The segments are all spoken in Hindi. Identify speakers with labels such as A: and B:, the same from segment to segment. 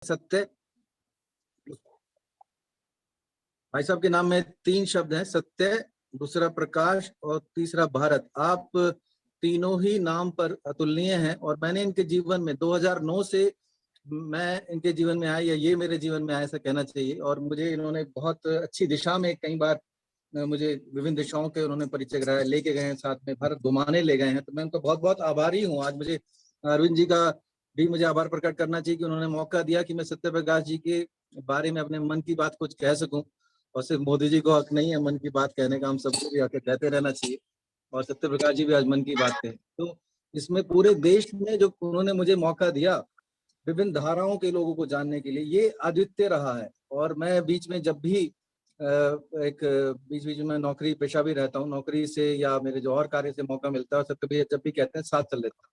A: सत्य। भाई साहब के नाम में 3 शब्द हैं, सत्य, दूसरा प्रकाश और तीसरा भारत। आप तीनों ही नाम पर अतुलनीय हैं और मैंने इनके जीवन में 2009 से मैं इनके जीवन में आया, या ये मेरे जीवन में आया ऐसा कहना चाहिए। और मुझे इन्होंने बहुत अच्छी दिशा में कई बार मुझे विभिन्न दिशाओं के उन्होंने परिचय कराया, लेके गए हैं, साथ में भारत घुमाने ले गए हैं। तो मैं उनका बहुत बहुत आभारी हूँ। आज मुझे अरविंद जी का भी मुझे आभार प्रकट करना चाहिए कि उन्होंने मौका दिया कि मैं सत्य प्रकाश जी के बारे में अपने मन की बात कुछ कह सकूं। और सिर्फ मोदी जी को हक नहीं है मन की बात कहने का, हम सबको भी आके कहते रहना चाहिए। और सत्य प्रकाश जी भी आज मन की बात कहें, तो इसमें पूरे देश में जो उन्होंने मुझे मौका दिया विभिन्न धाराओं के लोगों को जानने के लिए, ये अद्वितीय रहा है। और मैं बीच में जब भी एक बीच बीच में नौकरी पेशा भी रहता हूँ, नौकरी से या मेरे जो और कार्य से मौका मिलता है, सत्य भैया जब भी कहते हैं साथ चल लेते हैं।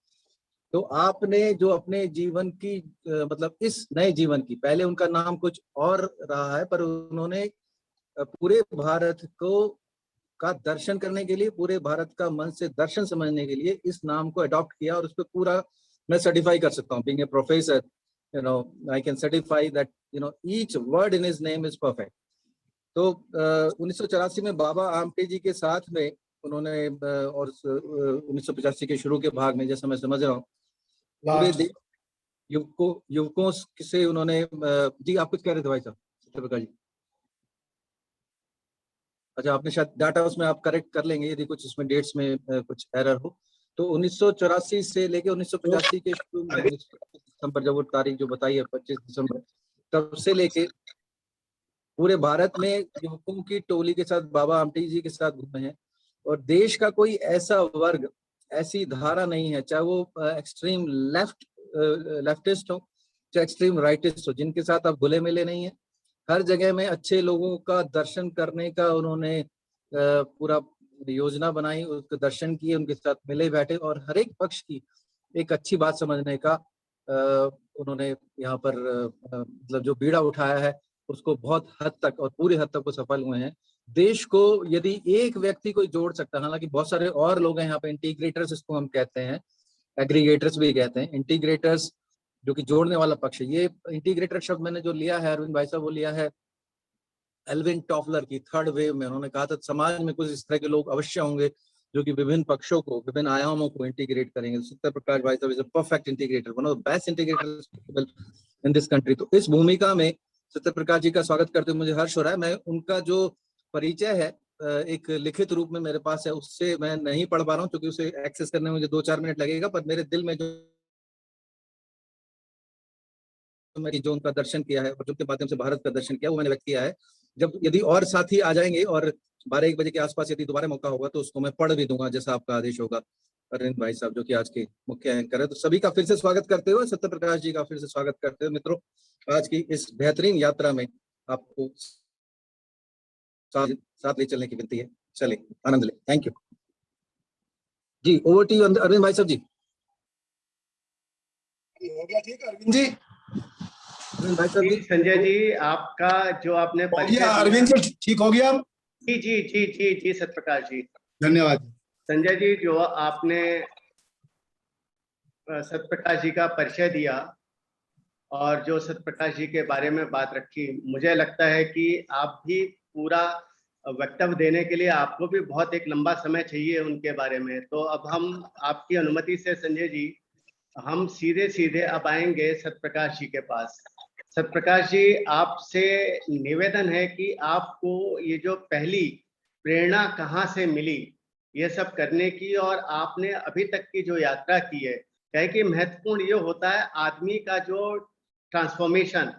A: तो आपने जो अपने जीवन की मतलब इस नए जीवन की, पहले उनका नाम कुछ और रहा है, पर उन्होंने पूरे भारत को का दर्शन करने के लिए, पूरे भारत का मन से दर्शन समझने के लिए इस नाम को अडॉप्ट किया। और उस पर पूरा मैं सर्टिफाई कर सकता हूँ, being a professor, I can certify that each word in his name is perfect. तो 1984 में बाबा आमटे जी के साथ में उन्होंने और 1985 के शुरू के भाग में, जैसा मैं समझ रहा हूँ, पूरे युवकों से उन्होंने जी आप कुछ कह रहे थे भाई साहब सत्यप्रकाश जी? अच्छा, आपने शायद डाटा उसमें आप करेक्ट कर लेंगे यदि कुछ उसमें डेट्स में कुछ एरर हो। तो 1984 से लेके 1985 के शुरू में, दिसंबर जब वो तारीख जो बताई है 25 दिसंबर, तब से लेके पूरे भारत में युवकों की टोली के साथ बाबा आमटे जी के साथ घूमे हैं। और देश का कोई ऐसा वर्ग, ऐसी धारा नहीं है, चाहे वो एक्सट्रीम लेफ्टिस्ट हो, चाहे एक्सट्रीम राइटिस्ट हो, जिनके साथ आप घुले मिले नहीं है। हर जगह में अच्छे लोगों का दर्शन करने का उन्होंने पूरा योजना बनाई, उसके दर्शन किए, उनके साथ मिले बैठे और हर एक पक्ष की एक अच्छी बात समझने का उन्होंने यहाँ पर मतलब जो बीड़ा उठाया है उसको बहुत हद तक और पूरी हद तक वो सफल हुए हैं। देश को यदि एक व्यक्ति कोई जोड़ सकता है, हालांकि बहुत सारे और लोग हैं यहाँ पे, इंटीग्रेटर्स इसको हम कहते हैं, एग्रीगेटर्स भी कहते हैं, इंटीग्रेटर्स जो कि जोड़ने वाला पक्ष है। ये इंटीग्रेटर शब्द मैंने जो लिया है अरविंद भाई साहब, वो लिया है एल्विन टॉफलर की थर्ड वेव में। उन्होंने कहा था समाज में कुछ इस तरह के लोग अवश्य होंगे जो कि विभिन्न पक्षों को, विभिन्न आयामों को इंटीग्रेट करेंगे। सत्य प्रकाश भाई साहब is a perfect integrator, one of the best integrators in this country. तो इस भूमिका में सत्य प्रकाश जी का स्वागत करते हुए मुझे हर्ष हो रहा है। मैं उनका जो परिचय है एक लिखित रूप में मेरे पास है, उससे मैं नहीं पढ़ पा रहा हूँ क्योंकि उसे एक्सेस करने में मुझे 2-4 मिनट लगेगा, पर मेरे दिल में जो उनका दर्शन किया है और जिनके माध्यम से भारत का दर्शन किया वो मैंने व्यक्त किया है। जब यदि और साथी आ जाएंगे और 12-1 बजे के आसपास यदि दोबारा मौका होगा तो उसको मैं पढ़ भी दूंगा जैसा आपका आदेश होगा। अरविंद भाई साहब जो कि आज के मुख्य एंकर है, तो सभी का फिर से स्वागत करते हुए, सत्य प्रकाश जी का फिर से स्वागत करते हुए मित्रों, आज की इस बेहतरीन यात्रा में आपको साथ ले चलने की विनती है। चले आनंद ले। थैंक यू जी। ओवर टू यू अरविंद भाई साहब जी।
B: हो गया ठीक अरविंद जी?
A: भाई साहब जी,
C: संजय जी आपका जो आपने
B: अरविंद जी ठीक हो गया?
C: जी जी जी जी जी सत्यप्रकाश जी
B: धन्यवाद।
C: संजय जी, जो आपने सत्यप्रकाश जी का परिचय दिया और जो सत्यप्रकाश जी के बारे में बात रखी, मुझे लगता है कि आप भी पूरा वक्तव्य देने के लिए आपको भी बहुत एक लंबा समय चाहिए उनके बारे में। तो अब हम आपकी अनुमति से संजय जी, हम सीधे सीधे अब आएंगे सत्यप्रकाश जी के पास। सत्यप्रकाश जी, आपसे निवेदन है कि आपको ये जो पहली प्रेरणा कहाँ से मिली ये सब करने की, और आपने अभी तक की जो यात्रा की है, कहे कि महत्वपूर्ण ये होता है आदमी का जो ट्रांसफॉर्मेशन,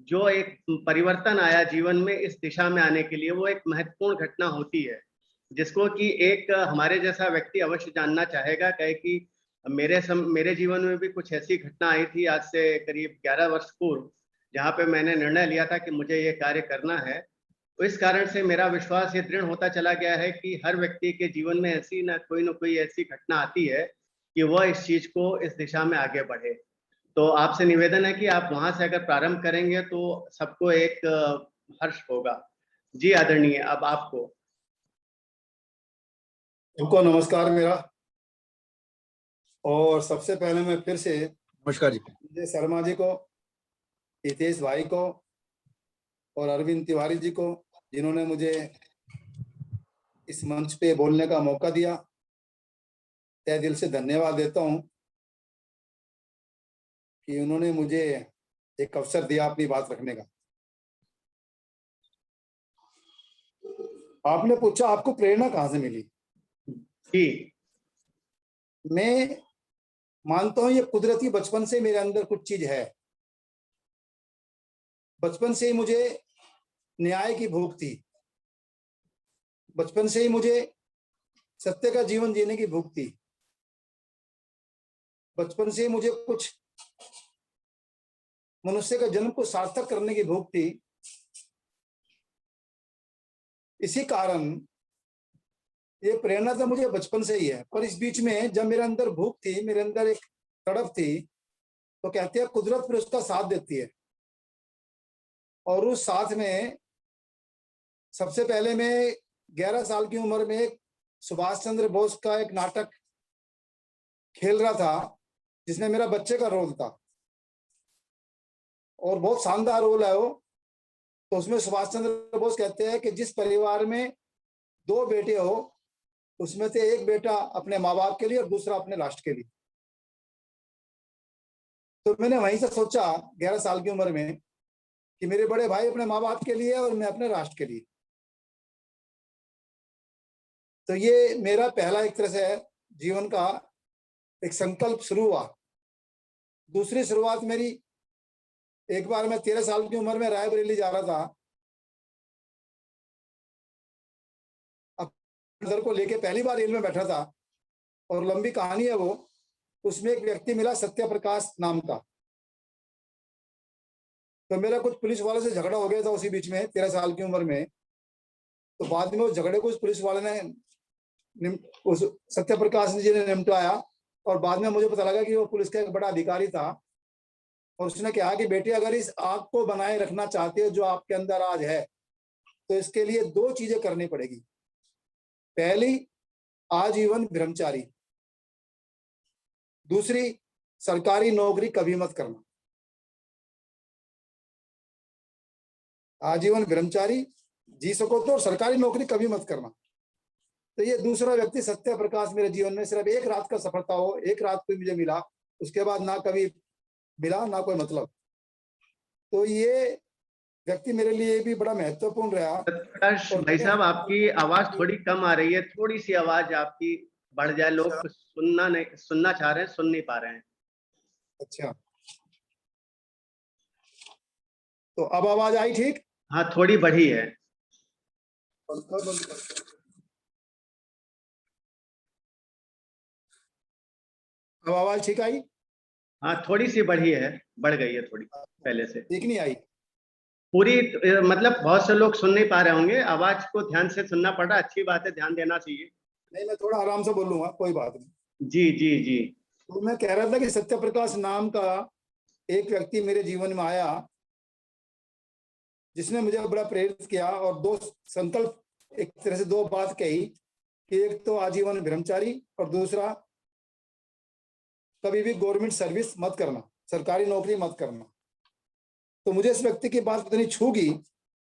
C: जो एक परिवर्तन आया जीवन में इस दिशा में आने के लिए, वो एक महत्वपूर्ण घटना होती है जिसको कि एक हमारे जैसा व्यक्ति अवश्य जानना चाहेगा। कहे कि मेरे जीवन में भी कुछ ऐसी घटना आई थी आज से करीब 11 वर्ष पूर्व, जहाँ पे मैंने निर्णय लिया था कि मुझे ये कार्य करना है। तो इस कारण से मेरा विश्वास ये दृढ़ होता चला गया है कि हर व्यक्ति के जीवन में ऐसी न कोई ऐसी घटना आती है कि वह इस चीज को, इस दिशा में आगे बढ़े। तो आपसे निवेदन है कि आप वहां से अगर प्रारंभ करेंगे तो सबको एक हर्ष होगा। जी आदरणीय, अब आपको।
B: सबको नमस्कार मेरा। और सबसे पहले मैं फिर से
A: नमस्कार जी,
B: विजय शर्मा जी को हितेश भाई को और अरविंद तिवारी जी को, जिन्होंने मुझे इस मंच पे बोलने का मौका दिया। तहे दिल से धन्यवाद देता हूं कि उन्होंने मुझे एक अवसर दिया अपनी बात रखने का। आपने पूछा आपको प्रेरणा कहाँ से मिली।
C: जी,
B: मैं मानता हूं ये कुदरती बचपन से मेरे अंदर कुछ चीज है। बचपन से ही मुझे न्याय की भूख थी। बचपन से ही मुझे सत्य का जीवन जीने की भूख थी। बचपन से ही मुझे कुछ मनुष्य का जन्म को सार्थक करने की भूख थी। इसी कारण ये प्रेरणा तो मुझे बचपन से ही है। पर इस बीच में जब मेरे अंदर भूख थी, मेरे अंदर एक तड़प थी, तो कहते हैं कुदरत फिर उसका साथ देती है। और उस साथ में सबसे पहले मैं 11 साल की उम्र में सुभाष चंद्र बोस का एक नाटक खेल रहा था, जिसमें मेरा बच्चे का रोल था और बहुत शानदार रोल है वो। तो उसमें सुभाष चंद्र बोस कहते हैं कि जिस परिवार में 2 बेटे हो, उसमें से एक बेटा अपने माँ बाप के लिए और दूसरा अपने राष्ट्र के लिए। तो मैंने वहीं से सोचा 11 साल की उम्र में कि मेरे बड़े भाई अपने माँ बाप के लिए और मैं अपने राष्ट्र के लिए। तो ये मेरा पहला एक तरह से जीवन का एक संकल्प शुरू हुआ। दूसरी शुरुआत मेरी, एक बार मैं 13 साल की उम्र में रायबरेली जा रहा था। अपने को लेके पहली बार रेल में बैठा था और लंबी कहानी है वो। उसमें एक व्यक्ति मिला सत्य प्रकाश नाम का। तो मेरा कुछ पुलिस वालों से झगड़ा हो गया था उसी बीच में 13 साल की उम्र में। तो बाद में उस झगड़े को उस पुलिस वाले ने, उस सत्य प्रकाश जी ने निपटाया। और बाद में मुझे पता लगा कि वो पुलिस का एक बड़ा अधिकारी था। और उसने कहा कि बेटे, अगर इस आग को बनाए रखना चाहते हो जो आपके अंदर आज है, तो इसके लिए 2 चीजें करनी पड़ेगी। पहली, आजीवन ब्रह्मचारी। दूसरी, सरकारी नौकरी कभी मत करना। आजीवन ब्रह्मचारी जी सको तो, सरकारी नौकरी कभी मत करना। तो ये दूसरा व्यक्ति सत्य प्रकाश मेरे जीवन में सिर्फ एक रात का सफर था। वो एक रात को मुझे मिला, उसके बाद ना कभी मिला ना कोई मतलब। तो ये व्यक्ति मेरे लिए भी बड़ा महत्वपूर्ण रहा।
C: प्रकाश भाई साहब, आपकी आवाज थोड़ी कम आ रही है। थोड़ी सी आवाज आपकी बढ़ जाए, लोग सुनना चाह रहे हैं, सुन नहीं पा रहे हैं।
B: अच्छा, तो अब आवाज आई ठीक?
C: हाँ, थोड़ी बढ़ी है।
B: अब आवाज ठीक आई?
C: हाँ, थोड़ी सी बढ़ी है, बढ़ गई है थोड़ी पहले से।
B: ठीक नहीं आई?
C: पूरी मतलब बहुत से लोग सुन नहीं पा रहे होंगे, आवाज को ध्यान से सुनना पड़ रहा है। अच्छी बात है, ध्यान देना चाहिए।
B: नहीं, मैं थोड़ा आराम से बोलूंगा, कोई बात नहीं।
C: जी जी जी।
B: तो मैं कह रहा था कि सत्य प्रकाश नाम का एक व्यक्ति मेरे जीवन में आया, जिसने मुझे बड़ा प्रेरित किया। और 2 संकल्प, एक तरह से 2 बात कही कि एक तो आजीवन ब्रह्मचारी और दूसरा कभी भी गवर्नमेंट सर्विस मत करना, सरकारी नौकरी मत करना। तो मुझे इस व्यक्ति की बात पता नहीं छू गई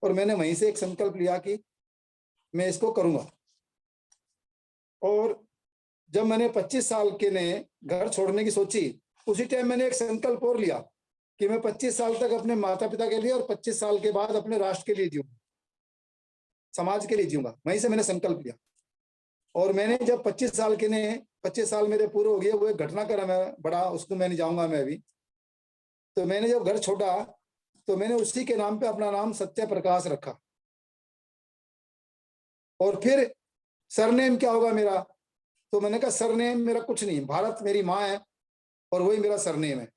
B: और मैंने वहीं से एक संकल्प लिया कि मैं इसको करूंगा। और जब मैंने 25 साल के ने घर छोड़ने की सोची, उसी टाइम मैंने एक संकल्प और लिया कि मैं 25 साल तक अपने माता पिता के लिए और 25 साल के बाद अपने राष्ट्र के लिए जीऊंगा, समाज के लिए जीऊंगा। वहीं से मैंने संकल्प लिया। और मैंने जब 25 साल के ने 25 साल मेरे पूरे हो गए, वो एक घटना करा मैं बड़ा, उसको मैं नहीं जाऊंगा मैं अभी। तो मैंने जब घर छोड़ा तो मैंने उसी के नाम पे अपना नाम सत्य प्रकाश रखा। और फिर सरनेम क्या होगा मेरा? तो मैंने कहा सरनेम मेरा कुछ नहीं, भारत मेरी माँ है और वही मेरा सरनेम है।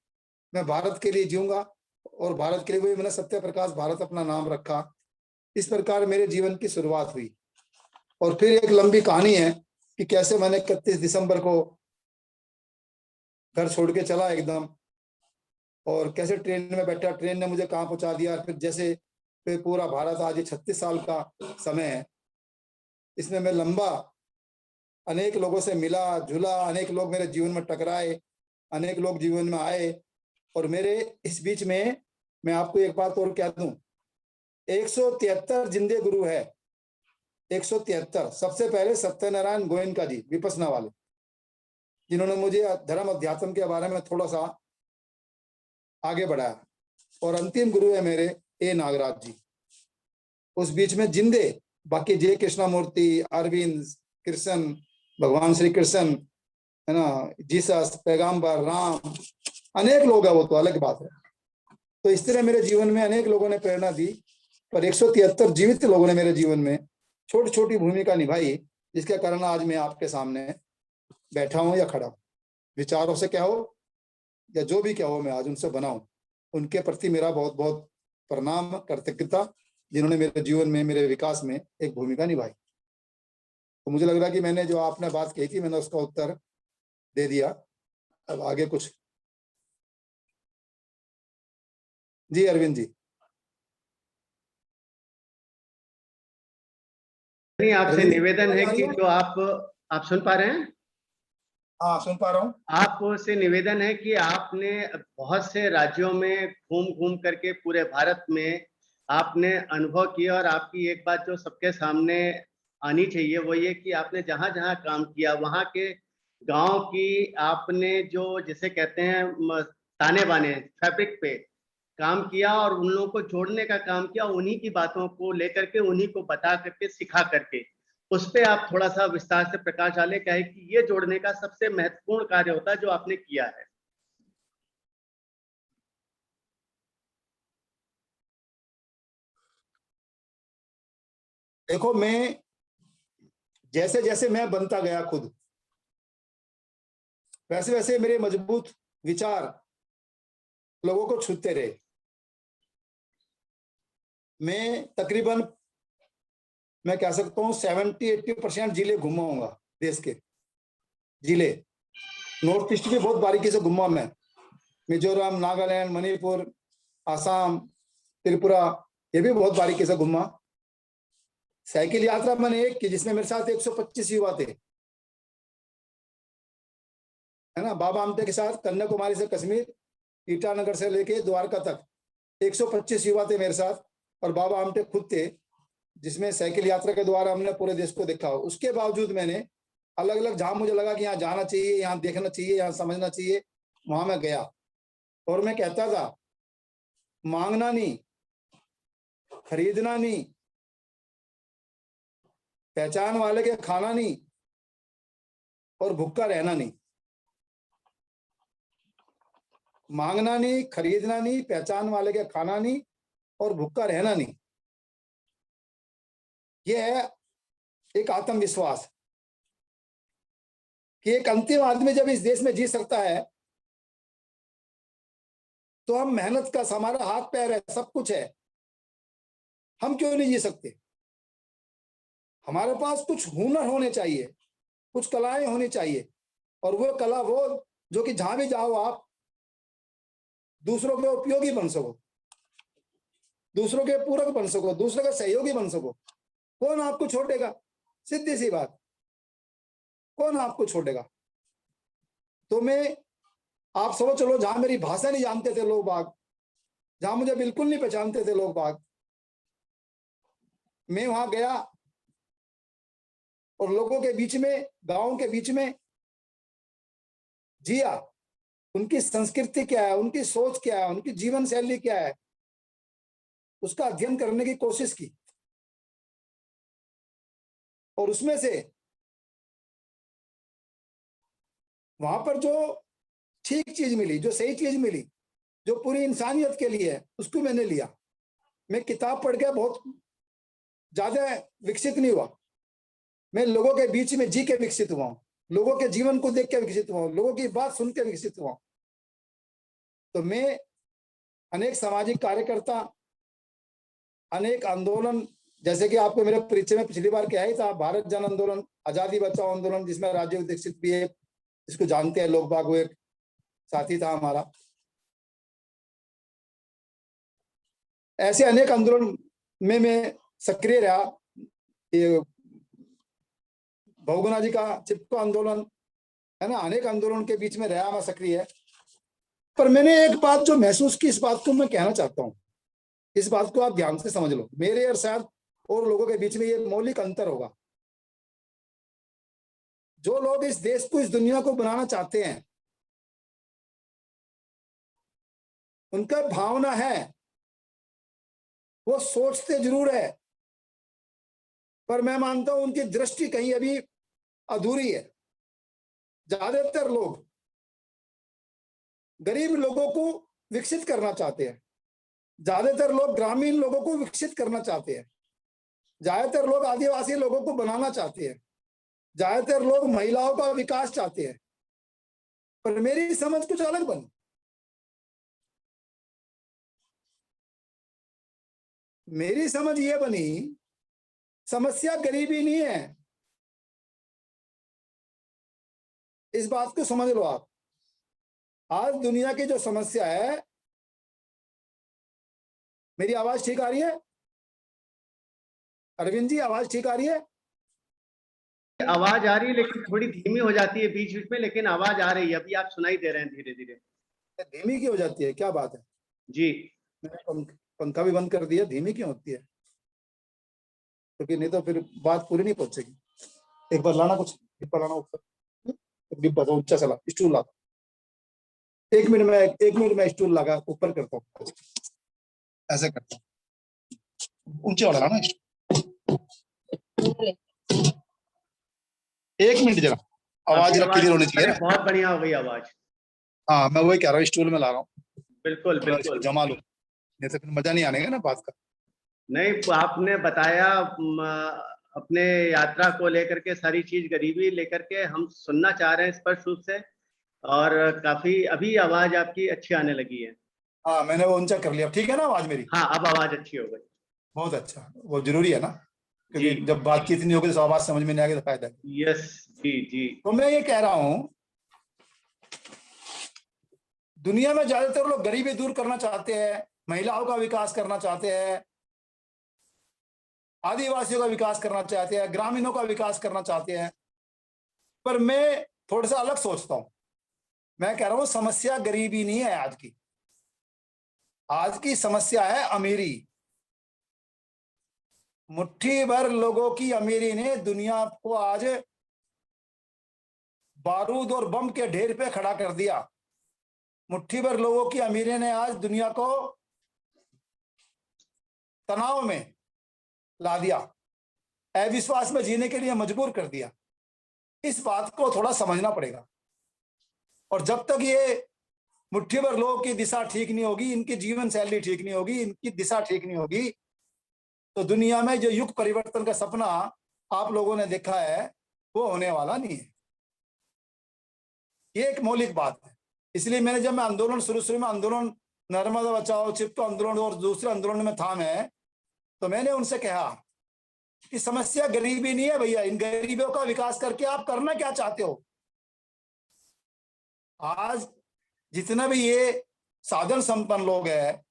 B: मैं भारत के लिए जीऊंगा और भारत के लिए वही मैंने सत्य प्रकाश भारत अपना नाम रखा। इस प्रकार मेरे जीवन की शुरुआत हुई। और फिर एक लंबी कहानी है कि कैसे मैंने 31 दिसंबर को घर छोड़ के चला एकदम, और कैसे ट्रेन में बैठा, ट्रेन ने मुझे कहाँ पहुंचा दिया। फिर जैसे फिर पूरा भारत, आज 36 साल का समय है, इसमें मैं लंबा अनेक लोगों से मिला जुला, अनेक लोग मेरे जीवन में टकराए, अनेक लोग जीवन में आए। और मेरे इस बीच में मैं आपको एक बात और कह दूं, 173 जिंदे गुरु है, 173। सबसे पहले सत्यनारायण गोयनका जी, विपसना वाले, जिन्होंने मुझे धर्म अध्यात्म के बारे में थोड़ा सा आगे बढ़ाया। और अंतिम गुरु है मेरे ए नागराज जी। उस बीच में जिंदे बाकी जय कृष्णमूर्ति, अरविंद, कृष्ण, भगवान श्री कृष्ण, है ना, जीसस, पैगंबर, राम, अनेक लोग हैं, वो तो अलग बात है। तो इस तरह मेरे जीवन में अनेक लोगों ने प्रेरणा दी, पर 173 जीवित लोगों ने मेरे जीवन में छोटी छोटी भूमिका निभाई, जिसके कारण आज मैं आपके सामने बैठा हूं या खड़ा हूं। विचारों से क्या हो या जो भी क्या हो, मैं आज उनसे बना हूं। उनके प्रति मेरा बहुत बहुत प्रणाम, कृतज्ञता, जिन्होंने मेरे जीवन में, मेरे विकास में एक भूमिका निभाई। तो मुझे लग रहा है कि मैंने जो आपने बात कही थी, मैंने उसका उत्तर दे दिया। अब आगे कुछ। जी अरविंद जी।
C: नहीं, आपसे
B: अरविंद जी,
C: निवेदन है
B: आवाज आ रही
C: कि
B: है?
C: जो आप सुन पा रहे हैं?
B: हाँ, सुन पा रहा हूँ।
C: आपसे निवेदन है कि आपने बहुत से राज्यों में घूम घूम करके पूरे भारत में आपने अनुभव किया, और आपकी एक बात जो सबके सामने आनी चाहिए वो ये कि आपने जहां जहां काम किया वहां के गांव की आपने जो जिसे कहते हैं ताने बाने फैब्रिक पे काम किया, और उन लोगों को जोड़ने का काम किया, उन्हीं की बातों को लेकर के, उन्हीं को बता करके, सिखा करके। उस पे आप थोड़ा सा विस्तार से प्रकाश डालें, क्या है कि ये जोड़ने का सबसे महत्वपूर्ण कार्य होता है जो आपने किया है।
B: देखो, मैं जैसे जैसे मैं बनता गया खुद, वैसे वैसे मेरे मजबूत विचार लोगों को छूते रहे। मैं तकरीबन, मैं कह सकता हूँ 70-80% जिले घुमा हूंगा, देश के जिले। नॉर्थ ईस्ट भी बहुत बारीकी से घुमा मैं, मिजोरम, नागालैंड, मणिपुर, आसाम, त्रिपुरा, ये भी बहुत बारीकी से घुमा। साइकिल यात्रा मैंने एक की, जिसमें मेरे साथ 125 युवा थे, है ना। बाबा आमटे के साथ कन्याकुमारी से कश्मीर, ईटानगर से लेके द्वारका तक 125 युवा थे मेरे साथ, और बाबा आमटे खुद थे, जिसमें साइकिल यात्रा के द्वारा हमने पूरे देश को देखा। उसके बावजूद मैंने अलग अलग, जहां मुझे लगा कि यहाँ जाना चाहिए, यहाँ देखना चाहिए, यहाँ समझना चाहिए, वहां मैं गया। और मैं कहता था, मांगना नहीं, खरीदना नहीं, पहचान वाले के खाना नहीं, और भूखा रहना नहीं। मांगना नहीं, खरीदना नहीं, पहचान वाले के खाना नहीं, और भूखा रहना नहीं। यह है एक आत्मविश्वास कि एक अंतिम आदमी जब इस देश में जी सकता है, तो हम मेहनत का, हमारा हाथ पैर है, सब कुछ है, हम क्यों नहीं जी सकते। हमारे पास कुछ हुनर होने चाहिए, कुछ कलाएं होनी चाहिए, और वो कला वो जो कि जहां भी जाओ आप दूसरों के उपयोगी बन सको, दूसरों के पूरक बन सको, दूसरों के सहयोगी बन सको। कौन आपको छोड़ेगा? सीधी सी बात, कौन आपको छोड़ेगा? तो मैं, आप समझ चलो, जहां मेरी भाषा नहीं जानते थे लोग बाग, जहां मुझे बिल्कुल नहीं पहचानते थे लोग बाग, मैं वहां गया और लोगों के बीच में, गांवों के बीच में जिया। उनकी संस्कृति क्या है, उनकी सोच क्या है, उनकी जीवन शैली क्या है, उसका अध्ययन करने की कोशिश की। और उसमें से वहां पर जो ठीक चीज मिली, जो सही चीज मिली, जो पूरी इंसानियत के लिए है, उसको मैंने लिया। मैं किताब पढ़ के बहुत ज्यादा विकसित नहीं हुआ, मैं लोगों के बीच में जी के विकसित हुआ हूं, लोगों के जीवन को देख के विकसित हुआ हूं, लोगों की बात सुन के विकसित हुआ हूं। तो मैं अनेक सामाजिक कार्यकर्ता, अनेक आंदोलन, जैसे कि आपको मेरे परिचय में पिछली बार क्या ही था, भारत जन आंदोलन, आजादी बचाओ आंदोलन, जिसमें राजीव दीक्षित भी एक, इसको जानते हैं लोग बाग, वो एक साथी था हमारा। ऐसे अनेक आंदोलन में मैं सक्रिय रहा। ये बहुगुणा जी का चिपको आंदोलन, है ना, अनेक आंदोलन के बीच में रहा मैं सक्रिय। पर मैंने एक बात जो महसूस की, इस बात को मैं कहना चाहता हूं, इस बात को आप ध्यान से समझ लो। मेरे और शायद और लोगों के बीच में ये मौलिक अंतर होगा। जो लोग इस देश को, इस दुनिया को बनाना चाहते हैं, उनका भावना है, वो सोचते जरूर है, पर मैं मानता हूं उनकी दृष्टि कहीं अभी अधूरी है। ज्यादातर लोग गरीब लोगों को विकसित करना चाहते हैं, ज्यादातर लोग ग्रामीण लोगों को विकसित करना चाहते हैं, ज्यादातर लोग आदिवासी लोगों को बनाना चाहते हैं, ज्यादातर लोग महिलाओं का विकास चाहते हैं। पर मेरी समझ कुछ अलग बनी। मेरी समझ ये बनी, समस्या गरीबी नहीं है। इस बात को समझ लो आप। आज दुनिया की जो समस्या है, मेरी आवाज ठीक आ रही है? अरविंद जी, आवाज ठीक आ रही है?
C: आवाज आ रही है, लेकिन थोड़ी धीमी हो जाती है बीच बीच में, लेकिन आवाज आ रही है। अभी आप सुनाई दे रहे हैं धीरे धीरे।
B: धीमी क्यों हो जाती है? क्या बात है?
C: जी,
B: मैंने पंखा भी बंद कर दिया, धीमी क्यों होती है? क्योंकि नहीं तो फिर बात पूरी नहीं पहुंचेगी। एक बार लाना, कुछ डिब्बा लाना ऊपर, डिब्बा तो ऊंचा चला, स्टूल ला। एक मिनट में स्टूल लगा ऊपर करता हूँ, ऐसे करता हूँ, ऊंचे वाला लाना। एक मिनट जरा, आवाज जरा क्लियर होनी चाहिए ना।
C: बहुत बढ़िया हो गई आवाज।
B: हाँ, मैं वही कह रहा हूँ, स्टूल में ला रहा हूँ।
C: बिल्कुल बिल्कुल,
B: जमा लो, नहीं तो फिर मजा नहीं आने का ना बात का।
C: नहीं, आपने बताया अपने यात्रा को लेकर के, सारी चीज गरीबी लेकर के हम सुनना चाह रहे हैं स्पष्ट रूप से। और काफी अभी आवाज आपकी अच्छी आने लगी है।
B: हाँ, मैंने वो ऊंचा कर लिया, ठीक है ना आवाज मेरी?
C: हाँ, अब आवाज अच्छी हो गई।
B: बहुत अच्छा, वो जरूरी है ना, क्योंकि
C: जी,
B: जब बातचीत नहीं होगी तो आवाज समझ में नहीं आएगी तो फायदा है।
C: यस, जी जी।
B: तो मैं ये कह रहा हूं, दुनिया में ज्यादातर लोग गरीबी दूर करना चाहते हैं, महिलाओं का विकास करना चाहते हैं, आदिवासियों का विकास करना चाहते हैं, ग्रामीणों का विकास करना चाहते हैं। पर मैं थोड़ा सा अलग सोचता हूं। मैं कह रहा हूं समस्या गरीबी नहीं है आज की। आज की समस्या है अमीरी। मुट्ठी भर लोगों की अमीरी ने दुनिया को आज बारूद और बम के ढेर पे खड़ा कर दिया। मुट्ठी भर लोगों की अमीरी ने आज दुनिया को तनाव में ला दिया, अविश्वास में जीने के लिए मजबूर कर दिया। इस बात को थोड़ा समझना पड़ेगा। और जब तक ये मुट्ठी भर लोगों की दिशा ठीक नहीं होगी, इनकी जीवन शैली ठीक नहीं होगी, इनकी दिशा ठीक नहीं होगी, तो दुनिया में जो युग परिवर्तन का सपना आप लोगों ने देखा है वो होने वाला नहीं है। ये एक मौलिक बात है। इसलिए मैंने, जब मैं आंदोलन शुरू में आंदोलन नर्मदा बचाओ, चिपको आंदोलन और दूसरे आंदोलन में था मैं, तो मैंने उनसे कहा कि समस्या गरीबी नहीं है भैया, इन गरीबों का विकास करके आप करना क्या चाहते हो? आज जितना भी ये साधन संपन्न लोग हैं,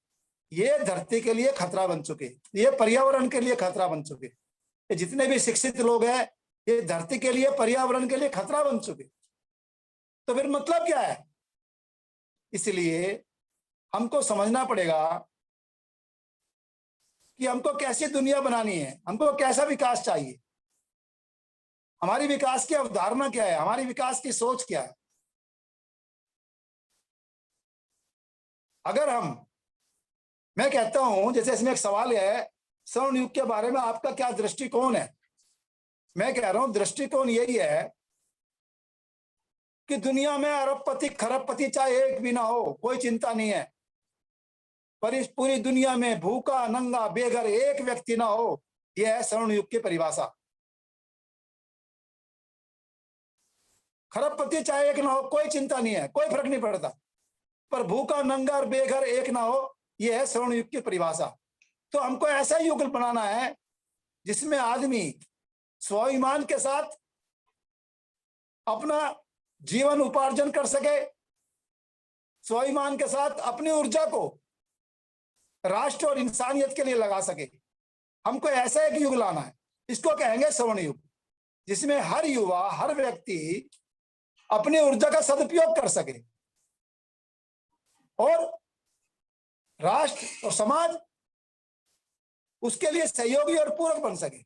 B: ये धरती के लिए खतरा बन चुके, ये पर्यावरण के लिए खतरा बन चुके। ये जितने भी शिक्षित लोग हैं, ये धरती के लिए, पर्यावरण के लिए खतरा बन चुके। तो फिर मतलब क्या है? इसलिए हमको समझना पड़ेगा कि हमको कैसी दुनिया बनानी है, हमको कैसा विकास चाहिए, हमारी विकास की अवधारणा क्या है, हमारी विकास की सोच क्या है। अगर मैं कहता हूं, जैसे इसमें एक सवाल है, स्वर्ण युग के बारे में आपका क्या दृष्टिकोण है? मैं कह रहा हूं दृष्टिकोण यही है कि दुनिया में अरबपति खरबपति चाहे एक भी ना हो, कोई चिंता नहीं है, पर इस पूरी दुनिया में भूखा नंगा बेघर एक व्यक्ति ना हो, यह है स्वर्ण युग की परिभाषा। खरबपति चाहे एक ना हो, कोई चिंता नहीं है, कोई फर्क नहीं पड़ता, पर भूखा नंगा और बेघर एक ना हो, यह है स्वर्ण युग की परिभाषा। तो हमको ऐसा युग बनाना है जिसमें आदमी स्वाभिमान के साथ अपना जीवन उपार्जन कर सके, स्वाभिमान के साथ अपनी ऊर्जा को राष्ट्र और इंसानियत के लिए लगा सके। हमको ऐसा एक युग लाना है, इसको कहेंगे स्वर्ण युग, जिसमें हर युवा, हर व्यक्ति अपनी ऊर्जा का सदुपयोग कर सके। और राष्ट्र और समाज उसके लिए सहयोगी और पूरक बन सके,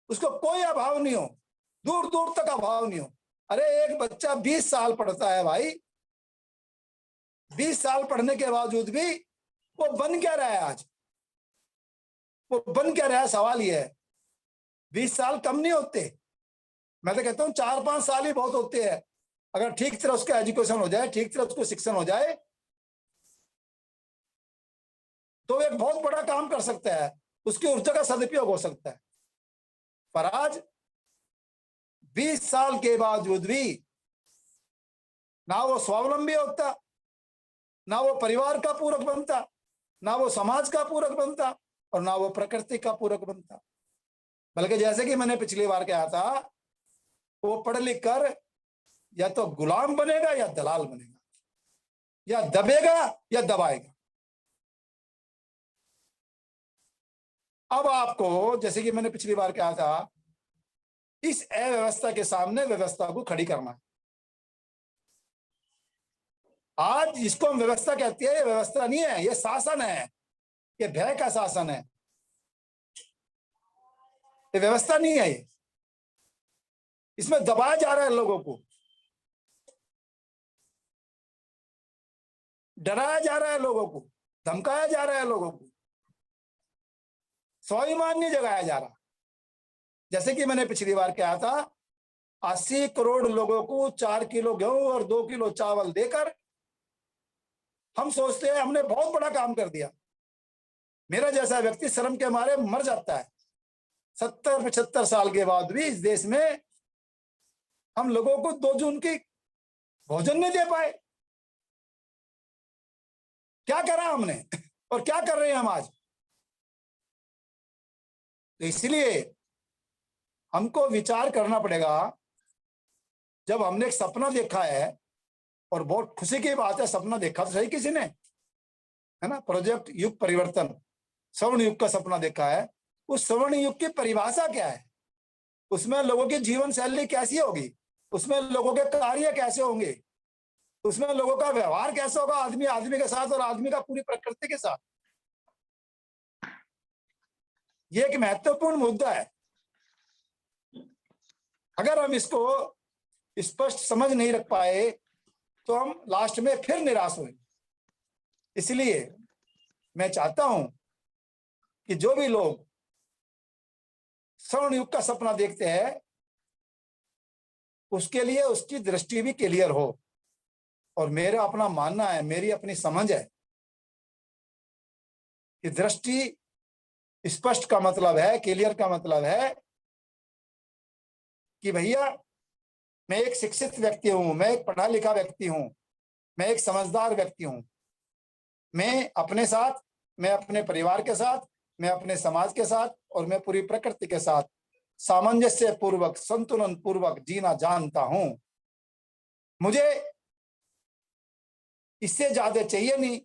B: उसको कोई अभाव नहीं हो, दूर दूर तक अभाव नहीं हो। अरे एक बच्चा 20 साल पढ़ता है भाई, 20 साल पढ़ने के बावजूद भी वो बन क्या रहा है आज, वो बन क्या रहा है, सवाल ये है। 20 साल कम नहीं होते, मैं तो कहता हूँ 4-5 साल ही बहुत होते हैं। अगर ठीक तरह उसका एजुकेशन हो जाए, ठीक तरह उसको शिक्षण हो जाए, तो एक बहुत बड़ा काम कर सकता है, उसकी ऊर्जा का सदुपयोग हो सकता है। पर आज 20 साल के बावजूद भी ना वो स्वावलंबी होता, ना वो परिवार का पूरक बनता, ना वो समाज का पूरक बनता, और ना वो प्रकृति का पूरक बनता। बल्कि जैसे कि मैंने पिछली बार कहा था, वो पढ़ लिख कर या तो गुलाम बनेगा या दलाल बनेगा, या दबेगा या दबाएगा। अब आपको, जैसे कि मैंने पिछली बार कहा था, इस अव्यवस्था के सामने व्यवस्था को खड़ी करना है। आज जिसको हम व्यवस्था कहते हैं, ये व्यवस्था नहीं है, ये शासन है, ये भय का शासन है, ये व्यवस्था नहीं है। ये इसमें दबाया जा रहा है लोगों को, डराया जा रहा है लोगों को, धमकाया जा रहा है लोगों को, स्वाभिमान नहीं जगाया जा रहा। जैसे कि मैंने पिछली बार कहा था, 80 करोड़ लोगों को 4 किलो गेहूं और 2 किलो चावल देकर हम सोचते हैं हमने बहुत बड़ा काम कर दिया। मेरा जैसा व्यक्ति शर्म के मारे मर जाता है। 70-75 साल के बाद भी इस देश में हम लोगों को 2 जून की भोजन नहीं दे पाए। क्या करा हमने और क्या कर रहे हैं हम आज? तो इसलिए हमको विचार करना पड़ेगा। जब हमने एक सपना देखा है, और बहुत खुशी की बात है, सपना देखा तो सही किसी ने, है ना, प्रोजेक्ट युग परिवर्तन, स्वर्ण युग का सपना देखा है। उस स्वर्ण युग की परिभाषा क्या है, उसमें लोगों की जीवन शैली कैसी होगी, उसमें लोगों के कार्य कैसे होंगे, उसमें लोगों का व्यवहार कैसे होगा, आदमी आदमी के साथ और आदमी का पूरी प्रकृति के साथ। ये एक महत्वपूर्ण मुद्दा है। अगर हम इसको स्पष्ट समझ नहीं रख पाए तो हम लास्ट में फिर निराश हुए। इसलिए मैं चाहता हूं कि जो भी लोग स्वर्ण युग का सपना देखते हैं, उसके लिए उसकी दृष्टि भी क्लियर हो। और मेरा अपना मानना है, मेरी अपनी समझ है कि दृष्टि स्पष्ट का मतलब है, क्लियर का मतलब है कि भैया मैं एक शिक्षित व्यक्ति हूं, मैं एक पढ़ा लिखा व्यक्ति हूं, मैं एक समझदार व्यक्ति हूं। मैं अपने साथ, मैं अपने परिवार के साथ, मैं अपने समाज के साथ और मैं पूरी प्रकृति के साथ सामंजस्य पूर्वक, संतुलन पूर्वक जीना जानता हूं। मुझे इससे ज्यादा चाहिए नहीं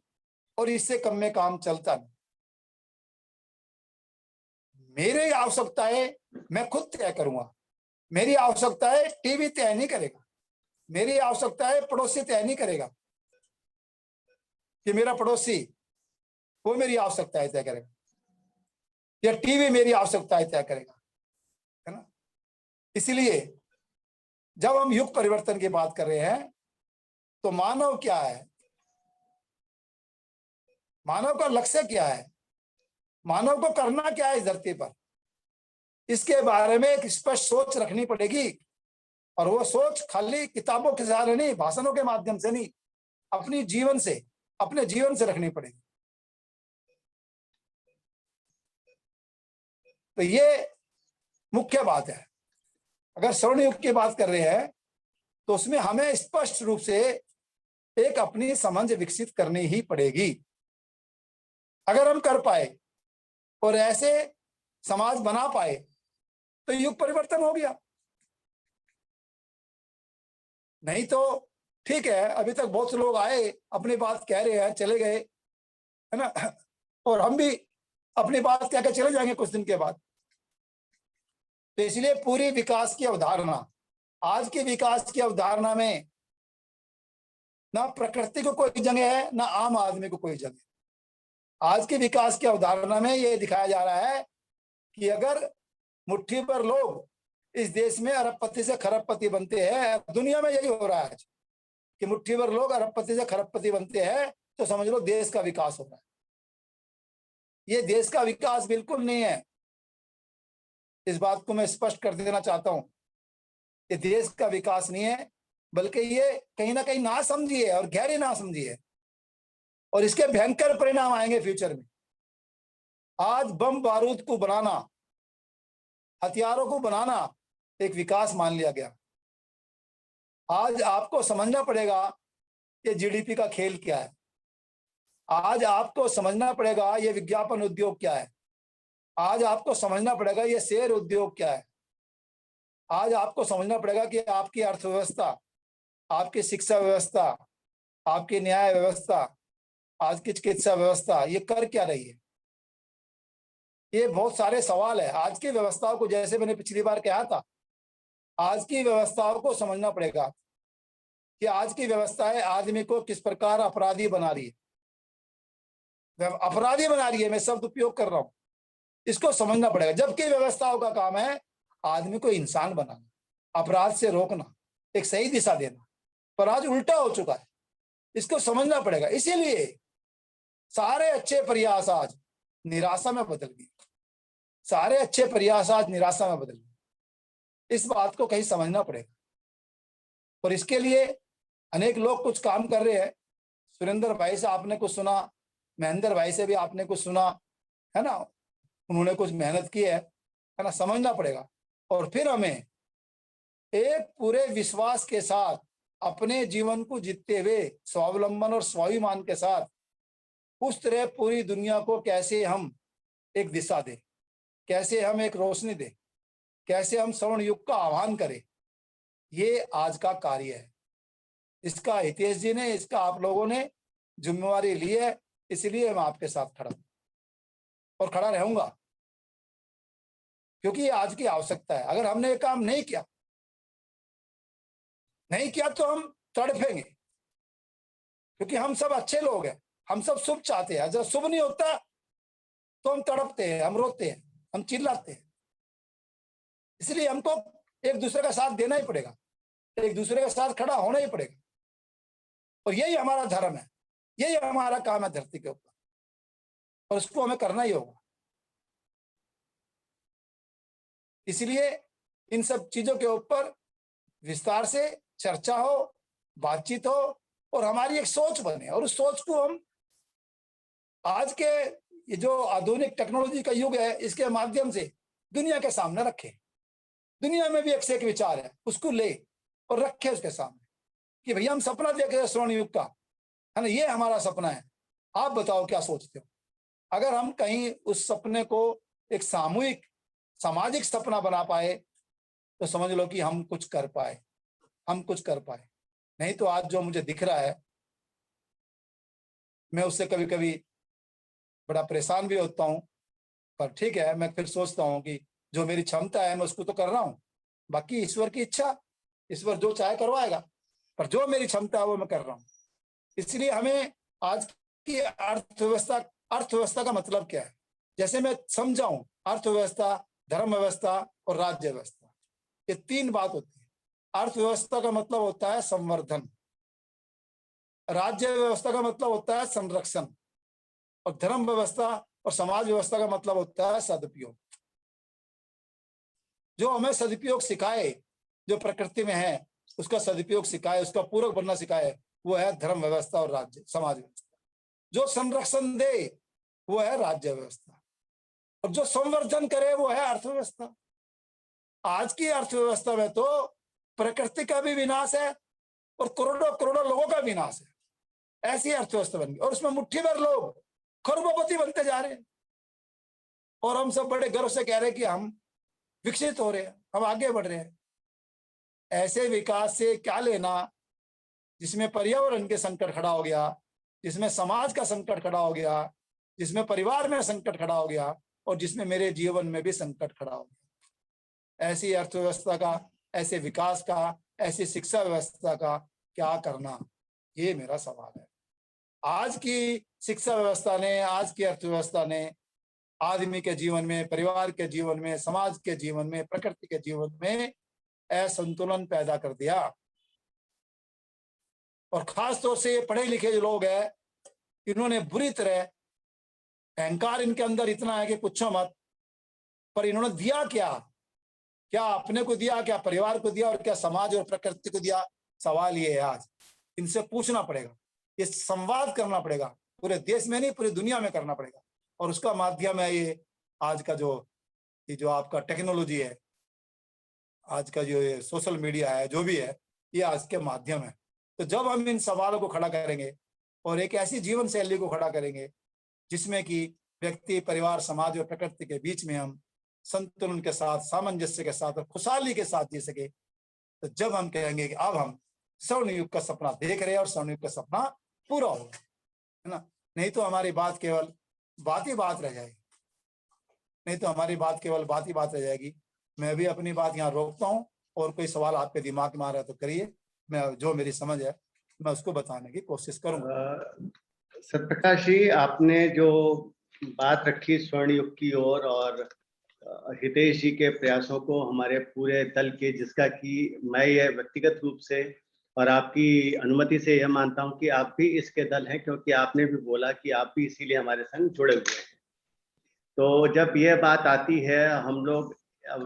B: और इससे कम में काम चलता नहीं। मेरी आवश्यकताएं मैं खुद तय करूंगा। मेरी आवश्यकताएं टीवी तय नहीं करेगा, मेरी आवश्यकताएं पड़ोसी तय नहीं करेगा कि मेरा पड़ोसी वो मेरी आवश्यकताएं तय करेगा या टीवी मेरी आवश्यकताएं तय करेगा, है ना। इसलिए जब हम युग परिवर्तन की बात कर रहे हैं तो मानव क्या है, मानव का लक्ष्य क्या है, मानव को करना क्या है इस धरती पर, इसके बारे में एक स्पष्ट सोच रखनी पड़ेगी। और वो सोच खाली किताबों के सहारे नहीं, भाषणों के माध्यम से नहीं, अपनी जीवन से, अपने जीवन से रखनी पड़ेगी। तो ये मुख्य बात है। अगर स्वर्ण युग की बात कर रहे हैं तो उसमें हमें स्पष्ट रूप से एक अपनी समझ विकसित करनी ही पड़ेगी। अगर हम कर पाए और ऐसे समाज बना पाए तो युग परिवर्तन हो गया। नहीं तो ठीक है, अभी तक बहुत से लोग आए, अपनी बात कह रहे हैं, चले गए, है ना, और हम भी अपनी बात कह के चले जाएंगे कुछ दिन के बाद। तो इसलिए पूरी विकास की अवधारणा, आज की विकास की अवधारणा में ना प्रकृति को कोई जगह है, ना आम आदमी को कोई जगह। आज के विकास की अवधारणा में ये दिखाया जा रहा है कि अगर मुट्ठी भर लोग इस देश में अरबपति से खरबपति बनते हैं, दुनिया में यही हो रहा है कि मुट्ठी भर लोग अरबपति से खरबपति बनते हैं, तो समझ लो देश का विकास हो रहा है। ये देश का विकास बिल्कुल नहीं है। इस बात को मैं स्पष्ट कर देना चाहता हूं, ये देश का विकास नहीं है, बल्कि ये कहीं ना कहीं नासमझी है और गहरी नासमझी है, और इसके भयंकर परिणाम आएंगे फ्यूचर में। आज बम बारूद को बनाना, हथियारों को बनाना एक विकास मान लिया गया। आज आपको समझना पड़ेगा ये जीडीपी का खेल क्या है। आज आपको समझना पड़ेगा ये विज्ञापन उद्योग क्या है। आज आपको समझना पड़ेगा ये शेयर उद्योग क्या है। आज आपको समझना पड़ेगा कि आपकी अर्थव्यवस्था, आपकी शिक्षा व्यवस्था, आपकी न्याय व्यवस्था, आज की चिकित्सा व्यवस्था ये कर क्या रही है। ये बहुत सारे सवाल है। आज की व्यवस्थाओं को, जैसे मैंने पिछली बार कहा था, आज की व्यवस्थाओं को समझना पड़ेगा कि आज की व्यवस्थाएं आदमी को किस प्रकार अपराधी बना रही है। अपराधी बना रही है, मैं शब्द उपयोग कर रहा हूं, इसको समझना पड़ेगा। जबकि व्यवस्थाओं का काम है आदमी को इंसान बनाना, अपराध से रोकना, एक सही दिशा देना, पर आज उल्टा हो चुका है, इसको समझना पड़ेगा। इसीलिए सारे अच्छे प्रयास आज निराशा में बदल गए, सारे अच्छे प्रयास आज निराशा में बदल गए। इस बात को कहीं समझना पड़ेगा, और इसके लिए अनेक लोग कुछ काम कर रहे हैं। सुरेंद्र भाई से आपने कुछ सुना, महेंद्र भाई से भी आपने कुछ सुना, है ना, उन्होंने कुछ मेहनत की है ना, समझना पड़ेगा। और फिर हमें एक पूरे विश्वास के साथ अपने जीवन को जीतते हुए स्वावलंबन और स्वाभिमान के साथ उस तरह पूरी दुनिया को कैसे हम एक दिशा दें, कैसे हम एक रोशनी दें, कैसे हम स्वर्ण युग का आह्वान करें, ये आज का कार्य है। इसका हितेश जी ने, इसका आप लोगों ने जिम्मेवारी ली है, इसलिए मैं आपके साथ खड़ा हूं और खड़ा रहूंगा, क्योंकि ये आज की आवश्यकता है। अगर हमने ये काम नहीं किया तो हम तड़पेंगे, क्योंकि हम सब अच्छे लोग हैं, हम सब शुभ चाहते हैं। जब शुभ नहीं होता तो हम तड़पते हैं, हम रोते हैं, हम चिल्लाते हैं। इसलिए हमको एक दूसरे का साथ देना ही पड़ेगा, एक दूसरे के साथ खड़ा होना ही पड़ेगा, और यही हमारा धर्म है, यही हमारा काम है धरती के ऊपर, और उसको हमें करना ही होगा। इसलिए इन सब चीजों के ऊपर विस्तार से चर्चा हो, बातचीत हो, और हमारी एक सोच बने, और उस सोच को हम आज के ये जो आधुनिक टेक्नोलॉजी का युग है, इसके माध्यम से दुनिया के सामने रखें। दुनिया में भी एक से एक विचार है, उसको ले और रखे उसके सामने कि भैया हम सपना देख रहे हैं स्वर्ण युग का, है ना, ये हमारा सपना है, आप बताओ क्या सोचते हो। अगर हम कहीं उस सपने को एक सामूहिक सामाजिक सपना बना पाए तो समझ लो कि हम कुछ कर पाए, हम कुछ कर पाए। नहीं तो आज जो मुझे दिख रहा है, मैं उससे कभी कभी बड़ा परेशान भी होता हूं, पर ठीक है, मैं फिर सोचता हूं कि जो मेरी क्षमता है मैं उसको तो कर रहा हूं, बाकी ईश्वर की इच्छा, ईश्वर जो चाहे करवाएगा, पर जो मेरी क्षमता है वो मैं कर रहा हूं। इसलिए हमें आज की अर्थव्यवस्था का मतलब क्या है, जैसे मैं समझाऊं, अर्थव्यवस्था, धर्म व्यवस्था और राज्य व्यवस्था, ये तीन बात होती है। अर्थव्यवस्था का मतलब होता है संवर्धन, राज्य व्यवस्था का मतलब होता है संरक्षण, और धर्म व्यवस्था और समाज व्यवस्था का मतलब होता है सदुपयोग। जो हमें सदुपयोग सिखाए, जो प्रकृति में है उसका सदुपयोग सिखाए, उसका पूरक बनना सिखाए, वो है धर्म व्यवस्था और राज्य समाज व्यवस्था। जो संरक्षण दे वो है राज्य व्यवस्था, और जो संवर्धन करे वो है अर्थव्यवस्था। आज की अर्थव्यवस्था में तो प्रकृति का भी विनाश है और करोड़ों करोड़ों लोगों का विनाश है। ऐसी अर्थव्यवस्था बन गई, और उसमें मुट्ठी भर लोग खरबोपति बनते जा रहे हैं, और हम सब बड़े गर्व से कह रहे हैं कि हम विकसित हो रहे हैं, हम आगे बढ़ रहे हैं। ऐसे विकास से क्या लेना जिसमें पर्यावरण के संकट खड़ा हो गया, जिसमें समाज का संकट खड़ा हो गया, जिसमें परिवार में संकट खड़ा हो गया, और जिसमें मेरे जीवन में भी संकट खड़ा हो गया। ऐसी अर्थव्यवस्था का, ऐसे विकास का, ऐसी शिक्षा व्यवस्था का क्या करना। ये मेरा सवाल है। आज की शिक्षा व्यवस्था ने, आज की अर्थव्यवस्था ने आदमी के जीवन में, परिवार के जीवन में, समाज के जीवन में, प्रकृति के जीवन में असंतुलन पैदा कर दिया। और खास तौर से ये पढ़े लिखे जो लोग हैं, इन्होंने बुरी तरह, अहंकार इनके अंदर इतना है कि पूछो मत। पर इन्होंने दिया क्या? क्या अपने को दिया, क्या परिवार को दिया, और क्या समाज और प्रकृति को दिया? सवाल ये है आज इनसे पूछना पड़ेगा, ये संवाद करना पड़ेगा, पूरे देश में नहीं पूरी दुनिया में करना पड़ेगा। और उसका माध्यम है ये आज का ये जो आपका टेक्नोलॉजी है, आज का जो ये सोशल मीडिया है, जो भी है, ये आज के माध्यम है। तो जब हम इन सवालों को खड़ा करेंगे और एक ऐसी जीवन शैली को खड़ा करेंगे जिसमें कि व्यक्ति, परिवार, समाज और प्रकृति के बीच में हम संतुलन के साथ, सामंजस्य के साथ और खुशहाली के साथ जी सके, तो जब हम कहेंगे कि अब हम स्वर्ण युग का सपना देख रहे हैं और स्वर्ण युग का सपना पूरा होगा, है ना। नहीं तो हमारी बात केवल बात ही बात रह जाएगी, नहीं तो हमारी बात केवल बात ही बात रह जाएगी। मैं भी अपनी बात यहाँ रोकता हूँ, और कोई सवाल आपके दिमाग में आ रहा है तो करिए, मैं जो मेरी समझ है मैं उसको बताने की कोशिश करूंगा।
C: सत्यप्रकाश जी, आपने जो बात रखी स्वर्ण युग की ओर और हितेश जी के प्रयासों को हमारे पूरे दल के, जिसका कि मैं ये व्यक्तिगत रूप से और आपकी अनुमति से यह मानता हूं कि आप भी इसके दल हैं, क्योंकि आपने भी बोला कि आप भी इसीलिए हमारे संग जुड़े हुए हैं। तो जब यह बात आती है, हम लोग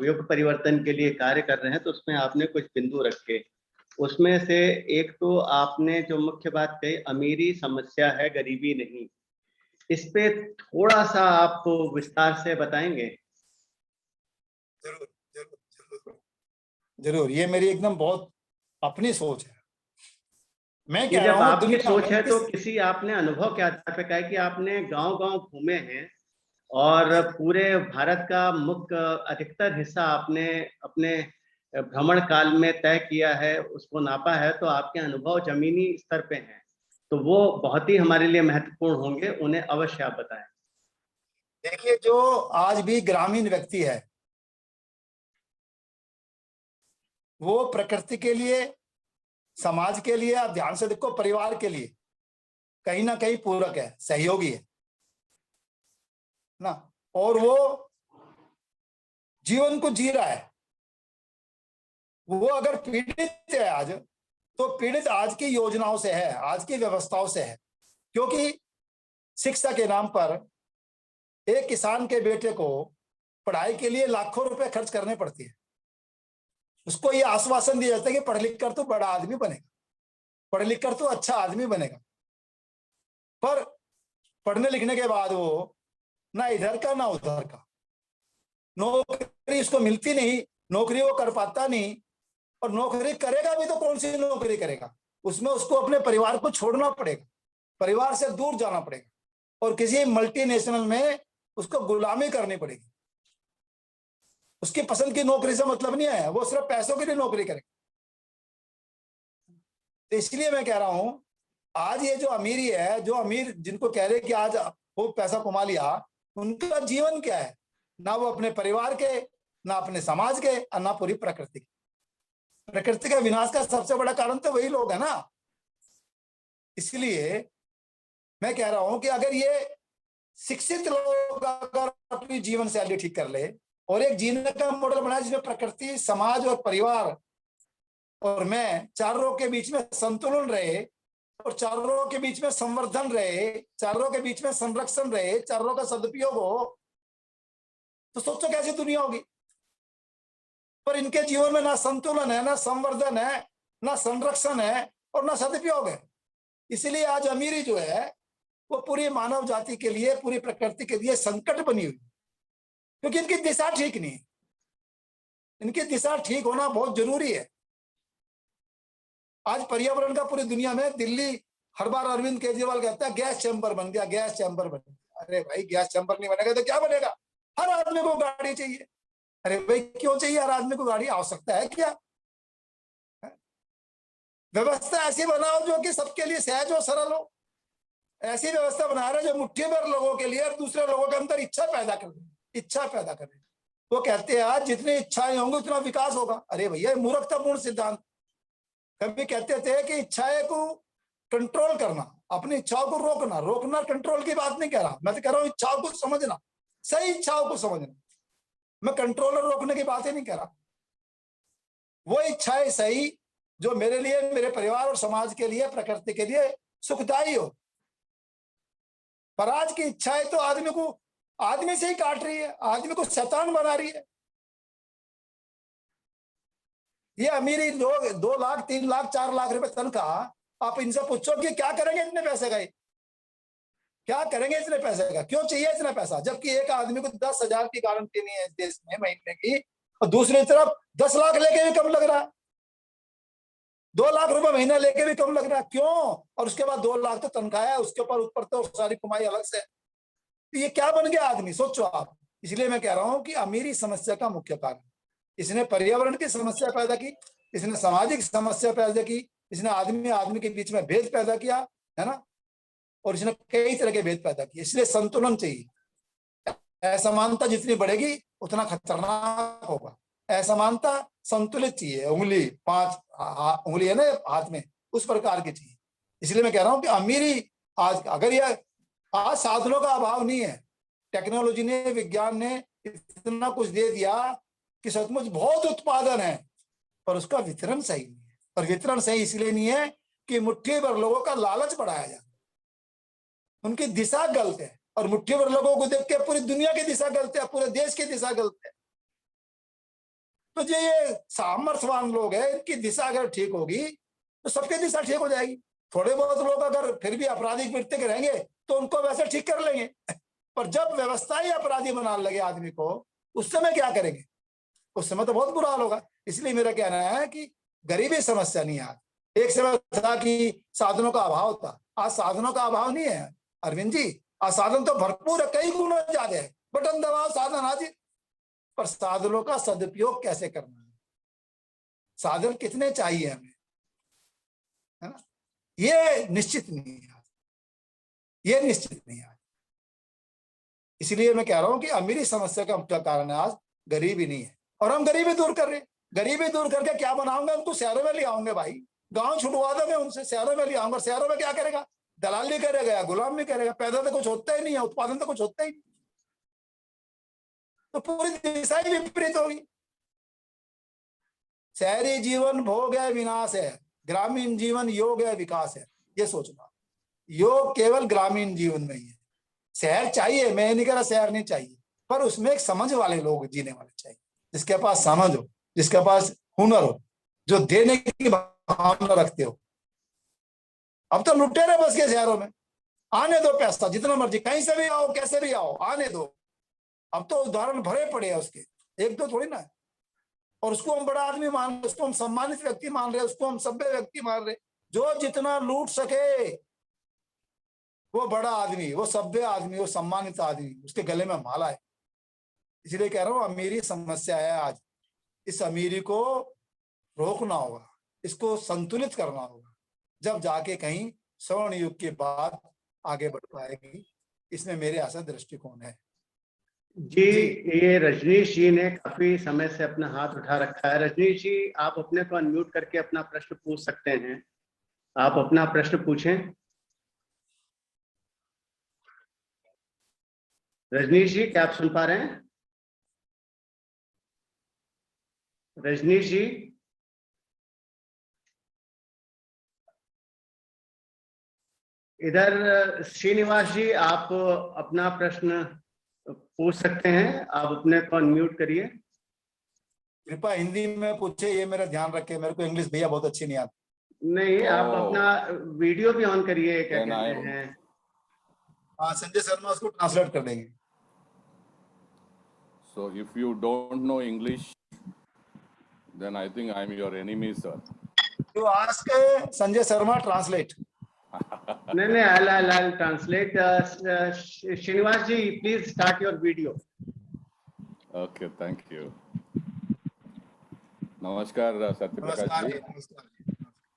C: युग परिवर्तन के लिए कार्य कर रहे हैं, तो उसमें आपने कुछ बिंदु रखे। उसमें से एक तो आपने जो मुख्य बात कही, अमीरी समस्या है, गरीबी नहीं। इस पे थोड़ा सा आप विस्तार से बताएंगे?
B: जरूर जरूर जरूर जरूर, ये मेरी एकदम बहुत अपनी सोच है। मैं कह रहा
C: जब
B: हूँ
C: आपकी
B: दुनिया
C: सोच
B: में
C: है तो किसी आपने अनुभव के आधार पे कहा कि आपने गांव-गांव घूमे हैं और पूरे भारत का मुख्य अधिकतर हिस्सा आपने अपने भ्रमण काल में तय किया है, उसको नापा है, तो आपके अनुभव जमीनी स्तर पे हैं, तो वो बहुत ही हमारे लिए महत्वपूर्ण होंगे, उन्हें अवश्य आप बताएं।
B: देखिए, जो आज भी ग्रामीण व्यक्ति है वो प्रकृति के लिए, समाज के लिए, आप ध्यान से देखो, परिवार के लिए कहीं ना कहीं पूरक है, सहयोगी है ना। और वो जीवन को जी रहा है। वो अगर पीड़ित है आज, तो पीड़ित आज की योजनाओं से है, आज की व्यवस्थाओं से है। क्योंकि शिक्षा के नाम पर एक किसान के बेटे को पढ़ाई के लिए लाखों रुपए खर्च करने पड़ती है। उसको ये आश्वासन दिया जाता है कि पढ़ लिख कर तो बड़ा आदमी बनेगा, पढ़ लिख कर तो अच्छा आदमी बनेगा। पर पढ़ने लिखने के बाद वो ना इधर का ना उधर का, नौकरी उसको मिलती नहीं, नौकरी वो कर पाता नहीं, और नौकरी करेगा भी तो कौन सी नौकरी करेगा? उसमें उसको अपने परिवार को छोड़ना पड़ेगा, परिवार से दूर जाना पड़ेगा, और किसी मल्टीनेशनल में उसको गुलामी करनी पड़ेगी। उसकी पसंद की नौकरी से मतलब नहीं है, वो सिर्फ पैसों के लिए नौकरी करेगा। तो इसलिए मैं कह रहा हूं, आज ये जो अमीरी है, जो अमीर जिनको कह रहे कि आज वो पैसा कमा लिया, उनका जीवन क्या है? ना वो अपने परिवार के, ना अपने समाज के, और ना पूरी प्रकृति के। प्रकृति का विनाश का सबसे बड़ा कारण तो वही लोग है ना। इसलिए मैं कह रहा हूं कि अगर ये शिक्षित लोग अगर अपनी जीवन शैली ठीक कर ले और एक जीने का मॉडल बनाए जिसमें प्रकृति, समाज और परिवार और मैं, चारों के बीच में संतुलन रहे, और चारों के बीच में संवर्धन रहे, चारों के बीच में संरक्षण रहे, चारों का सदुपयोग हो, तो सोचो कैसी दुनिया होगी। पर इनके जीवन में ना संतुलन है, ना संवर्धन है, ना संरक्षण है, और ना सदुपयोग है। इसलिए आज अमीरी जो है वो पूरी मानव जाति के लिए, पूरी प्रकृति के लिए संकट बनी हुई, क्योंकि इनकी दिशा ठीक नहीं है। इनकी दिशा ठीक होना बहुत जरूरी है। आज पर्यावरण का पूरी दुनिया में, दिल्ली हर बार अरविंद केजरीवाल कहता है गैस चैम्बर बन गया, गैस चैम्बर बन गया। अरे भाई, गैस चैम्बर नहीं बनेगा तो क्या बनेगा? हर आदमी को गाड़ी चाहिए। अरे भाई, क्यों चाहिए हर आदमी को गाड़ी? आवश्यकता है क्या? व्यवस्था ऐसी बनाओ जो कि सबके लिए सहज हो, सरल हो। ऐसी व्यवस्था बना रहे जो मुट्ठी भर लोगों के लिए और दूसरे लोगों के अंदर इच्छा पैदा कर दे, इच्छा पैदा कर दे। वो कहते हैं आज जितनी इच्छाएं होंगी उतना विकास होगा। अरे भैया, मूर्खतापूर्ण सिद्धांत। कभी कहते थे कि इच्छाएं को कंट्रोल करना, अपनी इच्छाओं को रोकना। रोकना कंट्रोल की बात नहीं कह रहा, मैं तो कह रहा हूं इच्छाओं को समझना, सही इच्छाओं को समझना। मैं कंट्रोल और रोकने की बात ही नहीं कर रहा। वो इच्छाएं सही जो मेरे लिए, मेरे परिवार और समाज के लिए, प्रकृति के लिए सुखदायी हो। पर आज की इच्छाएं तो आदमी को, आदमी से ही काट रही है, आदमी को शैतान बना रही है। ये अमीरी लोग 2 लाख 3 लाख 4 लाख रुपए तनख्वाह, आप इनसे पूछो कि क्या करेंगे इतने पैसे का, क्या करेंगे इतने पैसे का, क्यों चाहिए इतना पैसा, जबकि एक आदमी को 10,000 की गारंटी नहीं है इस देश में महीने की, और दूसरी तरफ 10 लाख लेके भी कम लग रहा है, 2 लाख रुपए महीना लेके भी कम लग रहा है, क्यों? और उसके बाद 2 लाख तो तनख्वाह है, उसके ऊपर तो सारी कमाई अलग से। तो ये क्या बन गया आदमी, सोचो आप। इसलिए मैं कह रहा हूं कि अमीरी समस्या का मुख्य कारण, इसने पर्यावरण की समस्या पैदा की, इसने सामाजिक समस्या पैदा की, इसने आदमी आदमी के बीच में भेद पैदा किया, है ना, और इसने कई तरह के भेद पैदा किए। इसलिए संतुलन चाहिए। असमानता जितनी बढ़ेगी उतना खतरनाक होगा। असमानता संतुलित चाहिए, उंगली 5 उंगली है ना हाथ में, उस प्रकार की चाहिए। इसलिए मैं कह रहा हूं कि अमीरी आज, अगर यह आज साधनों का अभाव नहीं है, टेक्नोलॉजी ने, विज्ञान ने इतना कुछ दे दिया कि सचमुच बहुत उत्पादन है, पर उसका वितरण सही नहीं है। और वितरण सही इसलिए नहीं है कि मुट्ठी भर लोगों का लालच बढ़ाया जाए, उनकी दिशा गलत है। और मुट्ठी भर लोगों को देख के पूरी दुनिया की दिशा गलत है, पूरे देश की दिशा गलत है। तो जो ये सामर्थ्यवान लोग हैं, इनकी दिशा अगर ठीक होगी तो सबकी दिशा ठीक हो जाएगी। थोड़े बहुत लोग अगर फिर भी आपराधिक वृत्ति के रहेंगे तो उनको वैसे ठीक कर लेंगे, पर जब व्यवस्था ही अपराधी बनाने लगे आदमी को, उस समय क्या करेंगे? उस समय तो बहुत बुरा हाल होगा। इसलिए मेरा कहना है कि गरीबी समस्या नहीं है। एक समय था कि साधनों का अभाव था, आज साधनों का अभाव नहीं है अरविंद जी, आज साधन तो भरपूर है, कई गुना ज्यादा है। बटन दबाओ साधन हाजिर, पर साधनों का सदुपयोग कैसे करना है, साधन कितने चाहिए हमें, है ना, ये निश्चित नहीं है, ये निश्चित नहीं है। इसलिए मैं कह रहा हूं कि अमीरी समस्या का मुख्य कारण है आज गरीबी नहीं है। और हम गरीबी दूर कर रहे हैं। गरीबी दूर करके क्या बनाऊंगा, उनको शहरों में ले आऊंगे भाई, गांव छुड़वा दोगे उनसे, शहरों में ले आऊंगा। शहरों में क्या करेगा, दलाली करेगा, गुलाम भी करेगा, पैदा तो कुछ होता ही नहीं है, उत्पादन तो कुछ होता ही नहीं, तो पूरी दिशा ही विपरीत होगी। शहरी जीवन भोग है, विनाश है, ग्रामीण जीवन योग है, विकास है। ये सोचना, योग केवल ग्रामीण जीवन में ही है। शहर चाहिए, मैं नहीं कह रहा शहर नहीं चाहिए, पर उसमें एक समझ वाले लोग जीने वाले चाहिए, जिसके पास समझ हो, जिसके पास हुनर हो, जो देने की भावना रखते हो। अब तो लुटेरे बस के शहरों में, आने दो पैसा जितना मर्जी, कहीं से भी आओ, कैसे भी आओ, आने दो। अब तो उदाहरण भरे पड़े हैं उसके, एक दो थोड़ी ना है। और उसको हम बड़ा आदमी मान रहे, उसको हम सम्मानित व्यक्ति मान रहे, उसको हम सभ्य व्यक्ति मान रहे। जो जितना लूट सके वो बड़ा आदमी, वो सभ्य आदमी, वो सम्मानित आदमी, उसके गले में माला है। इसलिए कह रहा हूं अमीरी समस्या है आज, इस अमीरी को रोकना होगा, इसको संतुलित करना होगा, जब जाके कहीं स्वर्ण युग की बात आगे बढ़ पाएगी। इसमें मेरे ऐसा दृष्टिकोण है।
C: जी, ये रजनीश जी ने काफी समय से अपना हाथ उठा रखा है। रजनीश जी, आप अपने को अनम्यूट करके अपना प्रश्न पूछ सकते हैं। आप अपना प्रश्न पूछें। रजनीश जी, क्या आप सुन पा रहे हैं? रजनीश जी, इधर श्रीनिवास जी, आप अपना प्रश्न पूछ सकते हैं। आप अपने को अनम्यूट करिए।
B: कृपया हिंदी में पूछे, ये मेरा ध्यान रखे, मेरे को इंग्लिश भैया बहुत अच्छी नहीं आती।
C: नहीं, आप अपना वीडियो भी ऑन करिए, क्या कहते हैं।
B: हाँ, संजय शर्मा उसको ट्रांसलेट कर देंगे।
D: So if you don't know English, then I think I'm your enemy, sir.
B: You ask Sanjay Sharma translate.
C: नहीं, I'll translate. Srinivas ji, please start your video.
D: Okay, thank you. Namaskar, Satyaprakash ji.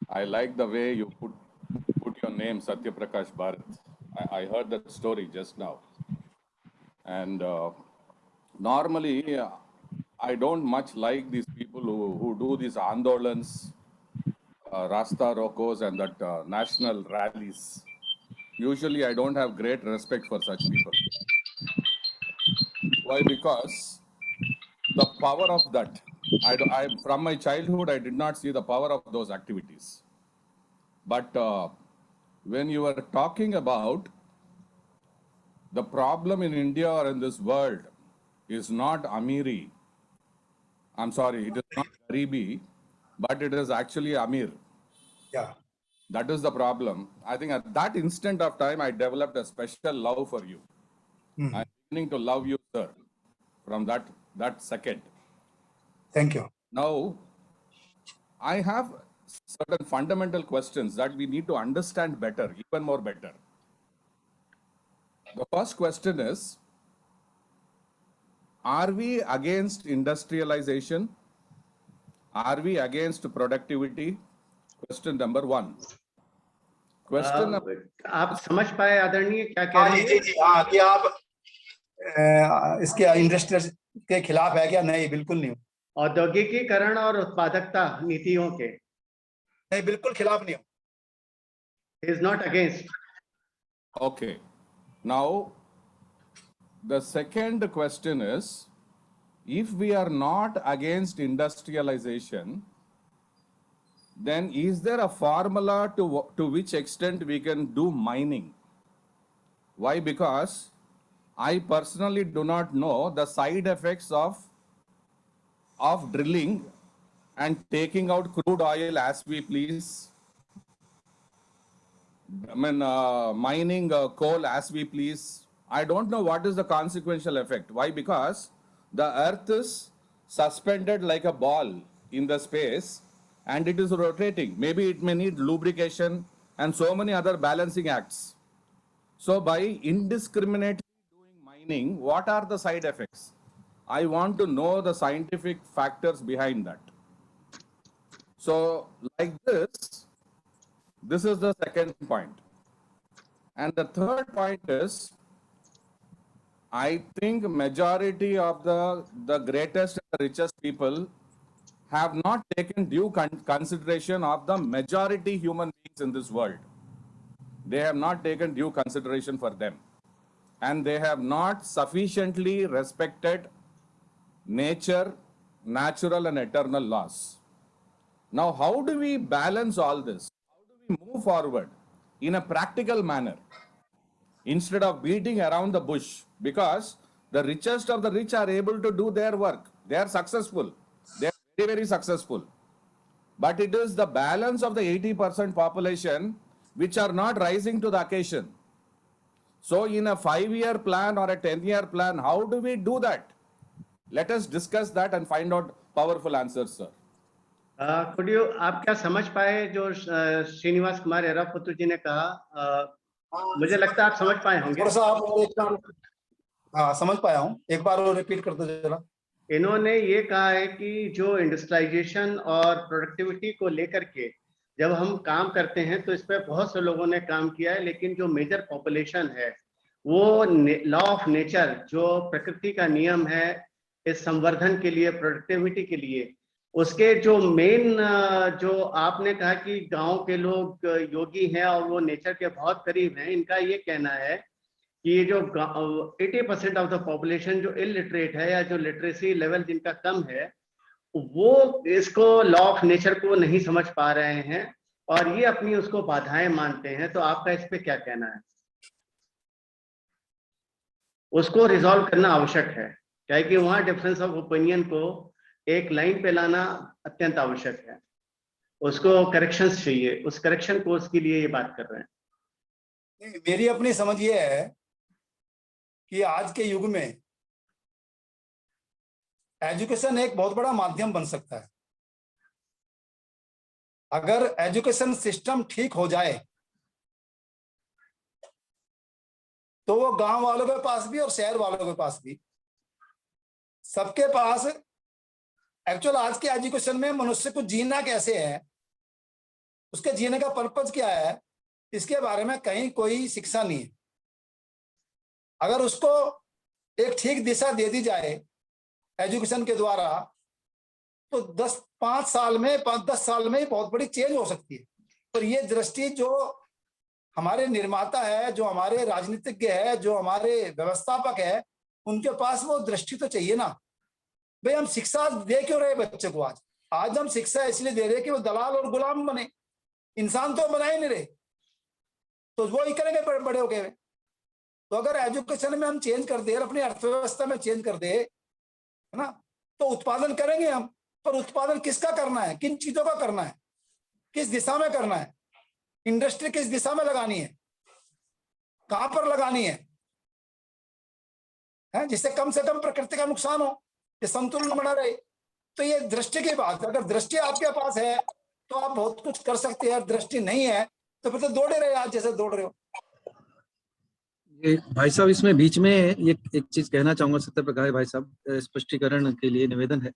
D: I like the way you put your name, Satyaprakash Bharat. I heard that story just now. And normally, I don't much like these people who do these andolans Rasta Rocos and that national rallies. Usually, I don't have great respect for such people. Why? Because the power of that, from my childhood, I did not see the power of those activities. But when you are talking about the problem in India or in this world is not Amiri. I'm sorry, it is not Garibi, but it is actually Amir.
B: Yeah.
D: That is the problem. I think at that instant of time, I developed a special love for you. I'm beginning to love you, sir, from that second.
B: Thank you.
D: Now, I have certain fundamental questions that we need to understand better, even more better. The first question is, are we against industrialization? Are we against productivity? Question number one. Question number
C: आप समझ पाए आदरणीय क्या कह रहे हैं?
B: जी, हाँ, कि आप इसके इंडस्ट्री के खिलाफ है क्या? नहीं, बिल्कुल नहीं।
C: औद्योगिकीकरण और उत्पादकता नीतियों के
B: नहीं, बिल्कुल खिलाफ नहीं हूँ।
C: is not against.
D: Okay. Now, the second question is, if we are not against industrialization, then is there a formula to which extent we can do mining? Why? Because I personally do not know the side effects of drilling and taking out crude oil as we please. I mean, mining coal as we please. I don't know what is the consequential effect. Why? Because the earth is suspended like a ball in the space and it is rotating. Maybe it may need lubrication and so many other balancing acts. So by indiscriminately doing mining, what are the side effects? I want to know the scientific factors behind that. So like this is the second point. And the third point is, I think majority of the greatest and richest people have not taken due consideration of the majority human beings in this world. They have not taken due consideration for them. And they have not sufficiently respected nature, natural and eternal laws. Now, how do we balance all this? How do we move forward in a practical manner instead of beating around the bush? Because the richest of the rich are able to do their work. They are successful. They are very, very successful. But it is the balance of the 80% population which are not rising to the occasion. So in a 5-year plan or a 10-year plan, how do we do that? Let us discuss that and find out powerful answers, sir.
C: Could you, आप क्या समझ पाए जो श्रीनिवास कुमार एरापुत्र जी ने कहा? मुझे लगता है आप समझ पाए होंगे।
B: थोड़ा सा आप एक बार, हाँ, समझ पाया हूँ, एक बार और रिपीट कर दो जरा।
C: इन्होंने ये कहा है कि जो इंडस्ट्रियलाइजेशन और प्रोडक्टिविटी को लेकर के जब हम काम करते हैं तो इस पर बहुत से लोगों ने काम किया है, लेकिन जो मेजर पॉपुलेशन है वो लॉ ऑफ नेचर, जो प्रकृति का नियम है इस संवर्धन के लिए, प्रोडक्टिविटी के लिए, उसके जो मेन, जो आपने कहा कि गांव के लोग योगी हैं और वो नेचर के बहुत करीब हैं, इनका ये कहना है कि ये जो 80% ऑफ द पॉपुलेशन जो इलिटरेट है या जो लिटरेसी लेवल जिनका कम है, वो इसको लॉ ऑफ नेचर को नहीं समझ पा रहे हैं और ये अपनी उसको बाधाएं मानते हैं। तो आपका इस पे क्या कहना है? उसको रिजॉल्व करना आवश्यक है, क्या है कि वहां डिफरेंस ऑफ ओपिनियन को एक लाइन पे लाना अत्यंत आवश्यक है। उसको करेक्शंस चाहिए, उस करेक्शन कोर्स के लिए ये बात कर रहे हैं।
B: मेरी अपनी समझ ये है कि आज के युग में एजुकेशन एक बहुत बड़ा माध्यम बन सकता है। अगर एजुकेशन सिस्टम ठीक हो जाए तो वो गांव वालों के पास भी और शहर वालों के पास भी, सबके पास एक्चुअल आज के एजुकेशन में मनुष्य को जीना कैसे है, उसके जीने का पर्पज क्या है, इसके बारे में कहीं कोई शिक्षा नहीं है। अगर उसको एक ठीक दिशा दे दी जाए एजुकेशन के द्वारा, तो 5 साल में 10 साल में बहुत बड़ी चेंज हो सकती है। पर ये दृष्टि जो हमारे निर्माता है, जो हमारे राजनीतिज्ञ है, जो हमारे व्यवस्थापक है, उनके पास वो दृष्टि तो चाहिए ना। भाई हम शिक्षा दे क्यों रहे बच्चे को? आज हम शिक्षा इसलिए दे रहे कि वो दलाल और गुलाम बने, इंसान तो बना ही नहीं रहे, तो वो ही करेंगे बड़े हो गए। तो अगर एजुकेशन में हम चेंज कर दे, अपनी अर्थव्यवस्था में चेंज कर दे, है ना, तो उत्पादन करेंगे हम। पर उत्पादन किसका करना है, किन चीजों का करना है, किस दिशा में करना है, इंडस्ट्री किस दिशा में लगानी है, कहां पर लगानी है, जिससे कम से कम प्रकृति का नुकसान हो, ये संतुलन बना रहे। तो ये दृष्टि की बात है। अगर दृष्टि आपके पास है तो आप बहुत कुछ कर सकते हैं, दृष्टि नहीं है तो फिर तो दौड़े रहे आज जैसे दौड़ रहे हो।
A: ये भाई साहब, इसमें बीच में ये एक चीज कहना चाहूंगा सत्य प्रकाश भाई साहब, स्पष्टीकरण के लिए निवेदन है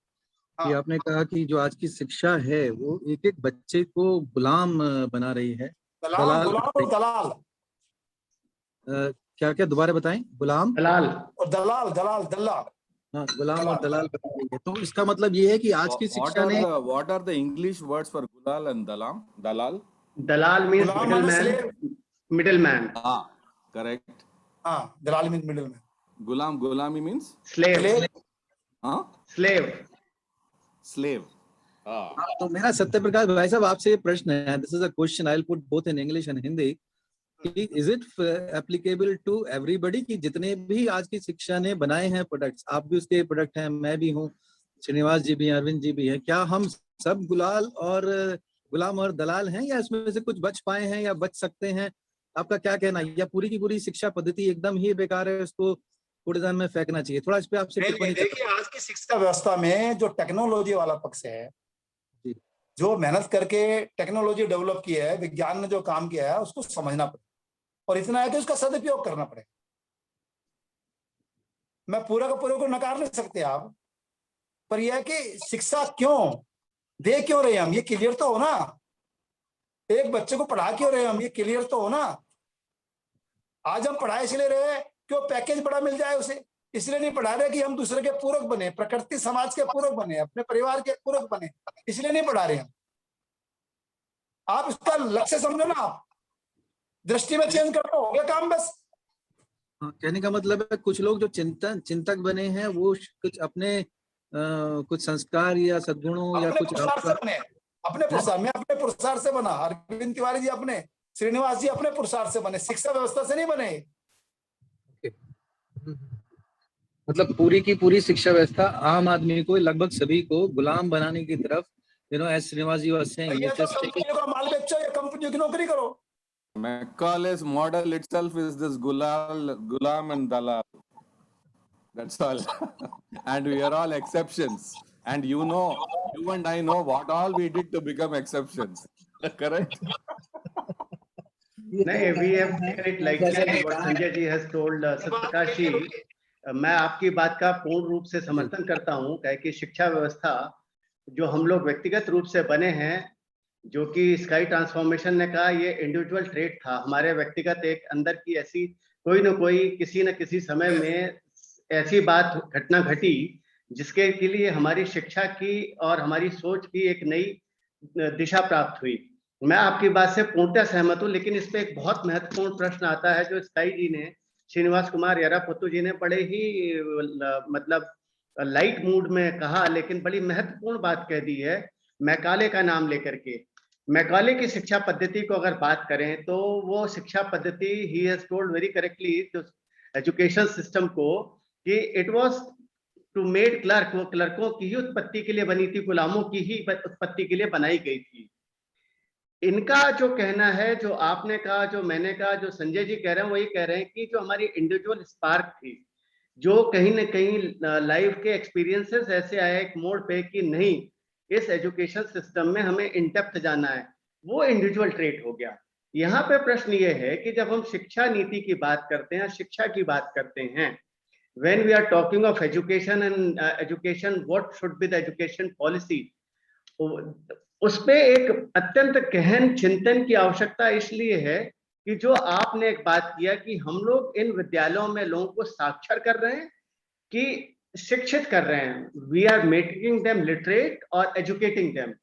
A: कि आपने कहा कि जो आज की शिक्षा है वो एक एक बच्चे को गुलाम बना रही है,
B: गुलाम और दलाल।
A: क्या क्या दोबारा बताएं? गुलाम
C: दलाल
B: और दलाल।
A: हाँ, गुलाम और दलाल बना रही है। तो इसका मतलब ये है कि आज की शिक्षा ने
D: What are the English words for gulal and dalam? Dalal?
C: Dalal means middleman.
D: Correct.
B: Dalal means middleman.
D: Gulami means
C: slave.
D: slave.
A: तो मेरा सत्य प्रकाश भाई साहब आपसे ये प्रश्न है, this is a question, I will put both in English and Hindi, कि is it applicable to everybody, कि जितने भी आज की शिक्षा ने बनाए हैं प्रोडक्ट्स, आप भी उसके प्रोडक्ट हैं, मैं भी हूँ, श्रीनिवास जी भी हैं, अरविंद जी भी हैं, क्या हम सब गुलाम और दलाल हैं, या इसमें से कुछ बच पाए हैं या बच सकते हैं? आपका क्या कहना है? या पूरी की पूरी शिक्षा पद्धति एकदम ही बेकार है, उसको कूड़ेदान में फेंकना चाहिए? थोड़ा इस पे आपसे टिप्पणी।
B: देखिए, आज की शिक्षा व्यवस्था में जो टेक्नोलॉजी वाला पक्ष है, जो मेहनत करके टेक्नोलॉजी डेवलप की है, विज्ञान ने जो काम किया है, उसको समझना पड़ेगा, और इतना है कि उसका सदुपयोग करना पड़ेगा। मैं पूरा का पूरा को नकार नहीं सकते आप, पर यह है कि शिक्षा दे क्यों रहे हम, ये क्लियर तो हो ना। एक बच्चे को पढ़ा क्यों रहे हम, ये क्लियर तो हो ना। आज हम पढ़ाई इसलिए रहे कि वो पैकेज बड़ा मिल जाए उसे, इसलिए नहीं पढ़ा रहे कि हम दूसरे के पूरक बने, प्रकृति समाज के पूरक बने, अपने परिवार के पूरक बने, इसलिए नहीं पढ़ा रहे हम। आप इसका लक्ष्य समझो ना, आप दृष्टि में चेंज कर दो, हो गया काम बस।
A: कहने का मतलब है कुछ लोग जो चिंतक बने हैं वो कुछ अपने कुछ संस्कार या सद्गुणों या कुछ
B: अपने पुरुषार्थ से बना। अरविंद तिवारी जी अपने, श्रीनिवास जी अपने पुरुषार्थ से बने, शिक्षा व्यवस्था से नहीं बने।
A: मतलब पूरी की पूरी शिक्षा व्यवस्था आम आदमी को, लगभग सभी को गुलाम बनाने की तरफ, as Srinivas ji was saying,
B: कंपनियों का माल बेचो या कंपनियों की नौकरी करो।
D: Macaulay's model itself is this gulam and dalal. That's all. And we are all exceptions. And you and I know what all we did to become exceptions. Correct?
C: No, we have taken it like what Sanjay ji has told. Satprakash ji, मैं आपकी बात का पूर्ण रूप से समर्थन करता हूं, कि शिक्षा व्यवस्था जो हम लोग व्यक्तिगत रूप से बने हैं, जो कि स्काई ट्रांसफॉर्मेशन ने कहा, ये इंडिविजुअल ट्रेट था हमारे व्यक्तिगत एक अंदर की, ऐसी कोई न कोई किसी न किसी समय में ऐसी बात घटना घटी जिसके के लिए हमारी शिक्षा की और हमारी सोच की एक नई दिशा प्राप्त हुई। मैं आपकी बात से पूर्णतः सहमत हूं, लेकिन इस पे एक बहुत महत्वपूर्ण प्रश्न आता है जो स्काई जी ने, श्रीनिवास कुमार येरापुत्तु जी ने बड़े ही मतलब लाइट मूड में कहा, लेकिन बड़ी महत्वपूर्ण बात कह दी है, मैकाले का नाम लेकर के। मैकाले की शिक्षा पद्धति को अगर बात करें तो वो शिक्षा पद्धति, he has told very correctly education system को, कि it was to made clerk, वो क्लर्कों की ही उत्पत्ति के लिए बनी थी, गुलामों की ही उत्पत्ति के लिए बनाई गई थी। इनका जो कहना है, जो आपने कहा, जो मैंने कहा, जो संजय जी कह रहे हैं, वो ये कह रहे हैं कि जो हमारी इंडिविजुअल स्पार्क थी, जो कहीं न कहीं लाइफ के एक्सपीरियंसेस ऐसे आए एक मोड़ पे कि नहीं, इस एजुकेशन सिस्टम में हमें इन डेप्थ जाना है, वो इंडिविजुअल ट्रेट हो गया। यहाँ पे प्रश्न ये है कि जब हम शिक्षा नीति की बात करते हैं, शिक्षा की बात करते हैं, when we are talking of education and education, what should be the education policy, उस पे एक अत्यंत गहन चिंतन की आवश्यकता इसलिए है कि जो आपने एक बात किया कि हम लोग इन विद्यालयों में लोगों को साक्षर कर रहे हैं कि शिक्षित कर रहे हैं, we are making them literate और educating them.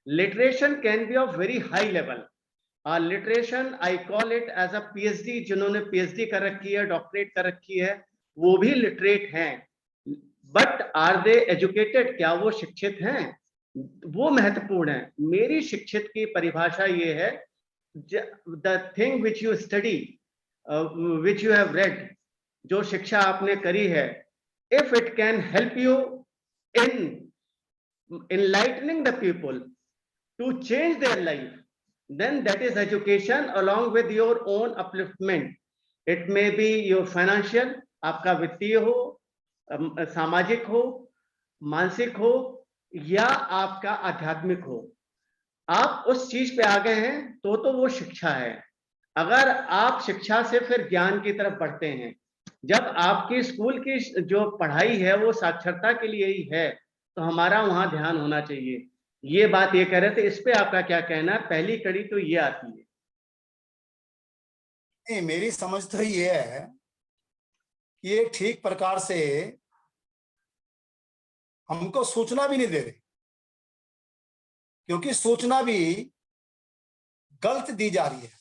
C: Literation can be of very high level. Literation I call it as a PhD. जिन्होंने पीएचडी कर रखी है, डॉक्टरेट कर रखी है, वो भी लिटरेट हैं. But are they educated? क्या वो शिक्षित हैं? वो महत्वपूर्ण है. मेरी शिक्षित की परिभाषा ये है, the thing which you study, which you have read, जो शिक्षा आपने करी है, if it can help you in enlightening the people to change their life, then that is education along with your own upliftment. It may be your financial, आपका वित्तीय हो, सामाजिक हो, मानसिक हो, या आपका आध्यात्मिक हो. आप उस चीज पे आ गए हैं तो वो शिक्षा है. अगर आप शिक्षा से फिर ज्ञान की तरफ बढ़ते हैं, जब आपकी स्कूल की जो पढ़ाई है वो साक्षरता के लिए ही है, तो हमारा वहां ध्यान होना चाहिए. ये बात ये कह रहे थे, इस पे आपका क्या कहना है? पहली कड़ी तो ये आती है.
B: नहीं, मेरी समझ तो ये है कि ये ठीक प्रकार से हमको सूचना भी नहीं दे रहे, क्योंकि सूचना भी गलत दी जा रही है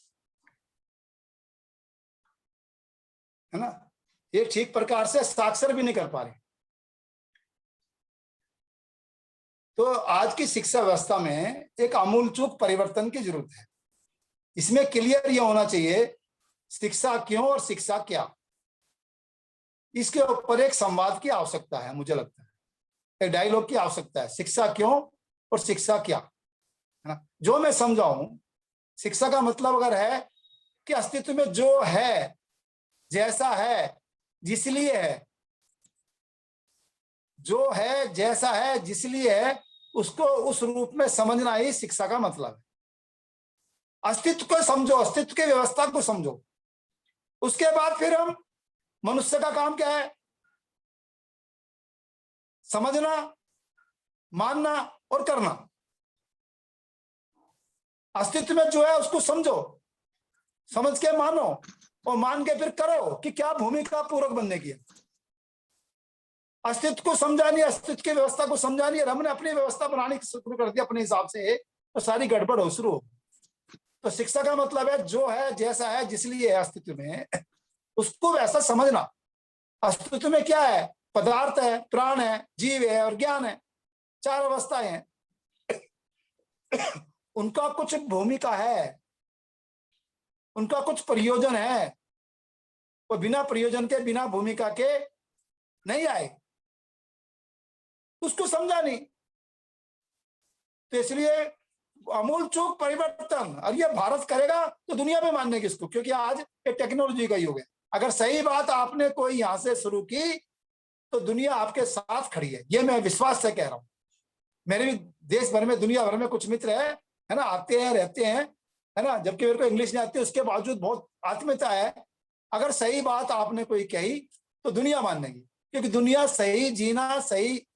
B: ना. ये ठीक प्रकार से साक्षर भी नहीं कर पा रहे. तो आज की शिक्षा व्यवस्था में एक आमूलचूल परिवर्तन की जरूरत है. इसमें क्लियर ये होना चाहिए शिक्षा क्यों और शिक्षा क्या. इसके ऊपर एक संवाद की आवश्यकता है. मुझे लगता है एक डायलॉग की आवश्यकता है. शिक्षा क्यों और शिक्षा क्या, है ना. जो मैं समझाऊं, शिक्षा का मतलब अगर है कि अस्तित्व में जो है, जैसा है, जिसलिए है, जो है, जैसा है, जिसलिए है, उसको उस रूप में समझना ही शिक्षा का मतलब है. अस्तित्व को समझो, अस्तित्व की व्यवस्था को समझो. उसके बाद फिर हम, मनुष्य का काम क्या है? समझना, मानना और करना. अस्तित्व में जो है उसको समझो, समझ के मानो, और मान के फिर करो कि क्या भूमिका पूरक बनने की है. अस्तित्व को समझा नहीं, अस्तित्व की व्यवस्था को समझा नहीं, और हमने अपनी व्यवस्था बनानी शुरू कर दी अपने हिसाब से, तो सारी गड़बड़ हो शुरू हो. तो शिक्षा का मतलब है जो है, जैसा है, जिसलिए है अस्तित्व में, उसको वैसा समझना. अस्तित्व में क्या है? पदार्थ है, प्राण है, जीव है और ज्ञान है. 4 अवस्थाएं हैं. उनका कुछ भूमिका है, उनका कुछ प्रयोजन है. वो बिना प्रयोजन के, बिना भूमिका के नहीं आए. उसको समझा नहीं. तो इसलिए अमूल चूक परिवर्तन, और ये भारत करेगा तो दुनिया में मानने की इसको, क्योंकि आज ये टेक्नोलॉजी का युग है. अगर सही बात आपने कोई यहां से शुरू की तो दुनिया आपके साथ खड़ी है. ये मैं विश्वास से कह रहा हूं. मेरे भी देश भर में, दुनिया भर में कुछ मित्र है ना, आते हैं, रहते हैं, है ना, जबकि मेरे को इंग्लिश नहीं आती, उसके बावजूद बहुत आत्मीयता है. अगर सही बात आपने कोई कही तो दुनिया मानेगी, क्योंकि दुनिया सही जीना, सही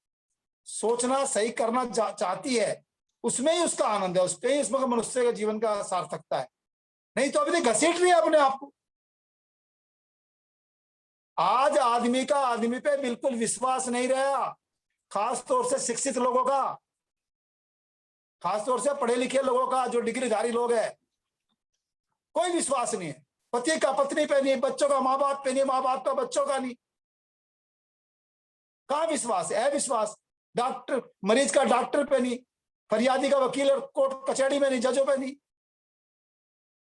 B: सोचना, सही करना चाहती है. उसमें ही उसका आनंद है, उसमें ही इसमें मनुष्य के जीवन का सार्थकता है. नहीं तो अभी तक घसीट रही है अपने आप को. आज आदमी का आदमी पे बिल्कुल विश्वास नहीं रहा, खास तौर से शिक्षित लोगों का, खासतौर से पढ़े लिखे लोगों का, जो डिग्रीधारी लोग हैं. कोई विश्वास नहीं है. पति का पत्नी पे नहीं, बच्चों का माँ बाप पे नहीं, माँ बाप का बच्चों का नहीं. कहाँ विश्वास है? विश्वास. डॉक्टर, मरीज का डॉक्टर पे नहीं, फरियादी का वकील और कोर्ट कचहरी में नहीं, जजों पे नहीं.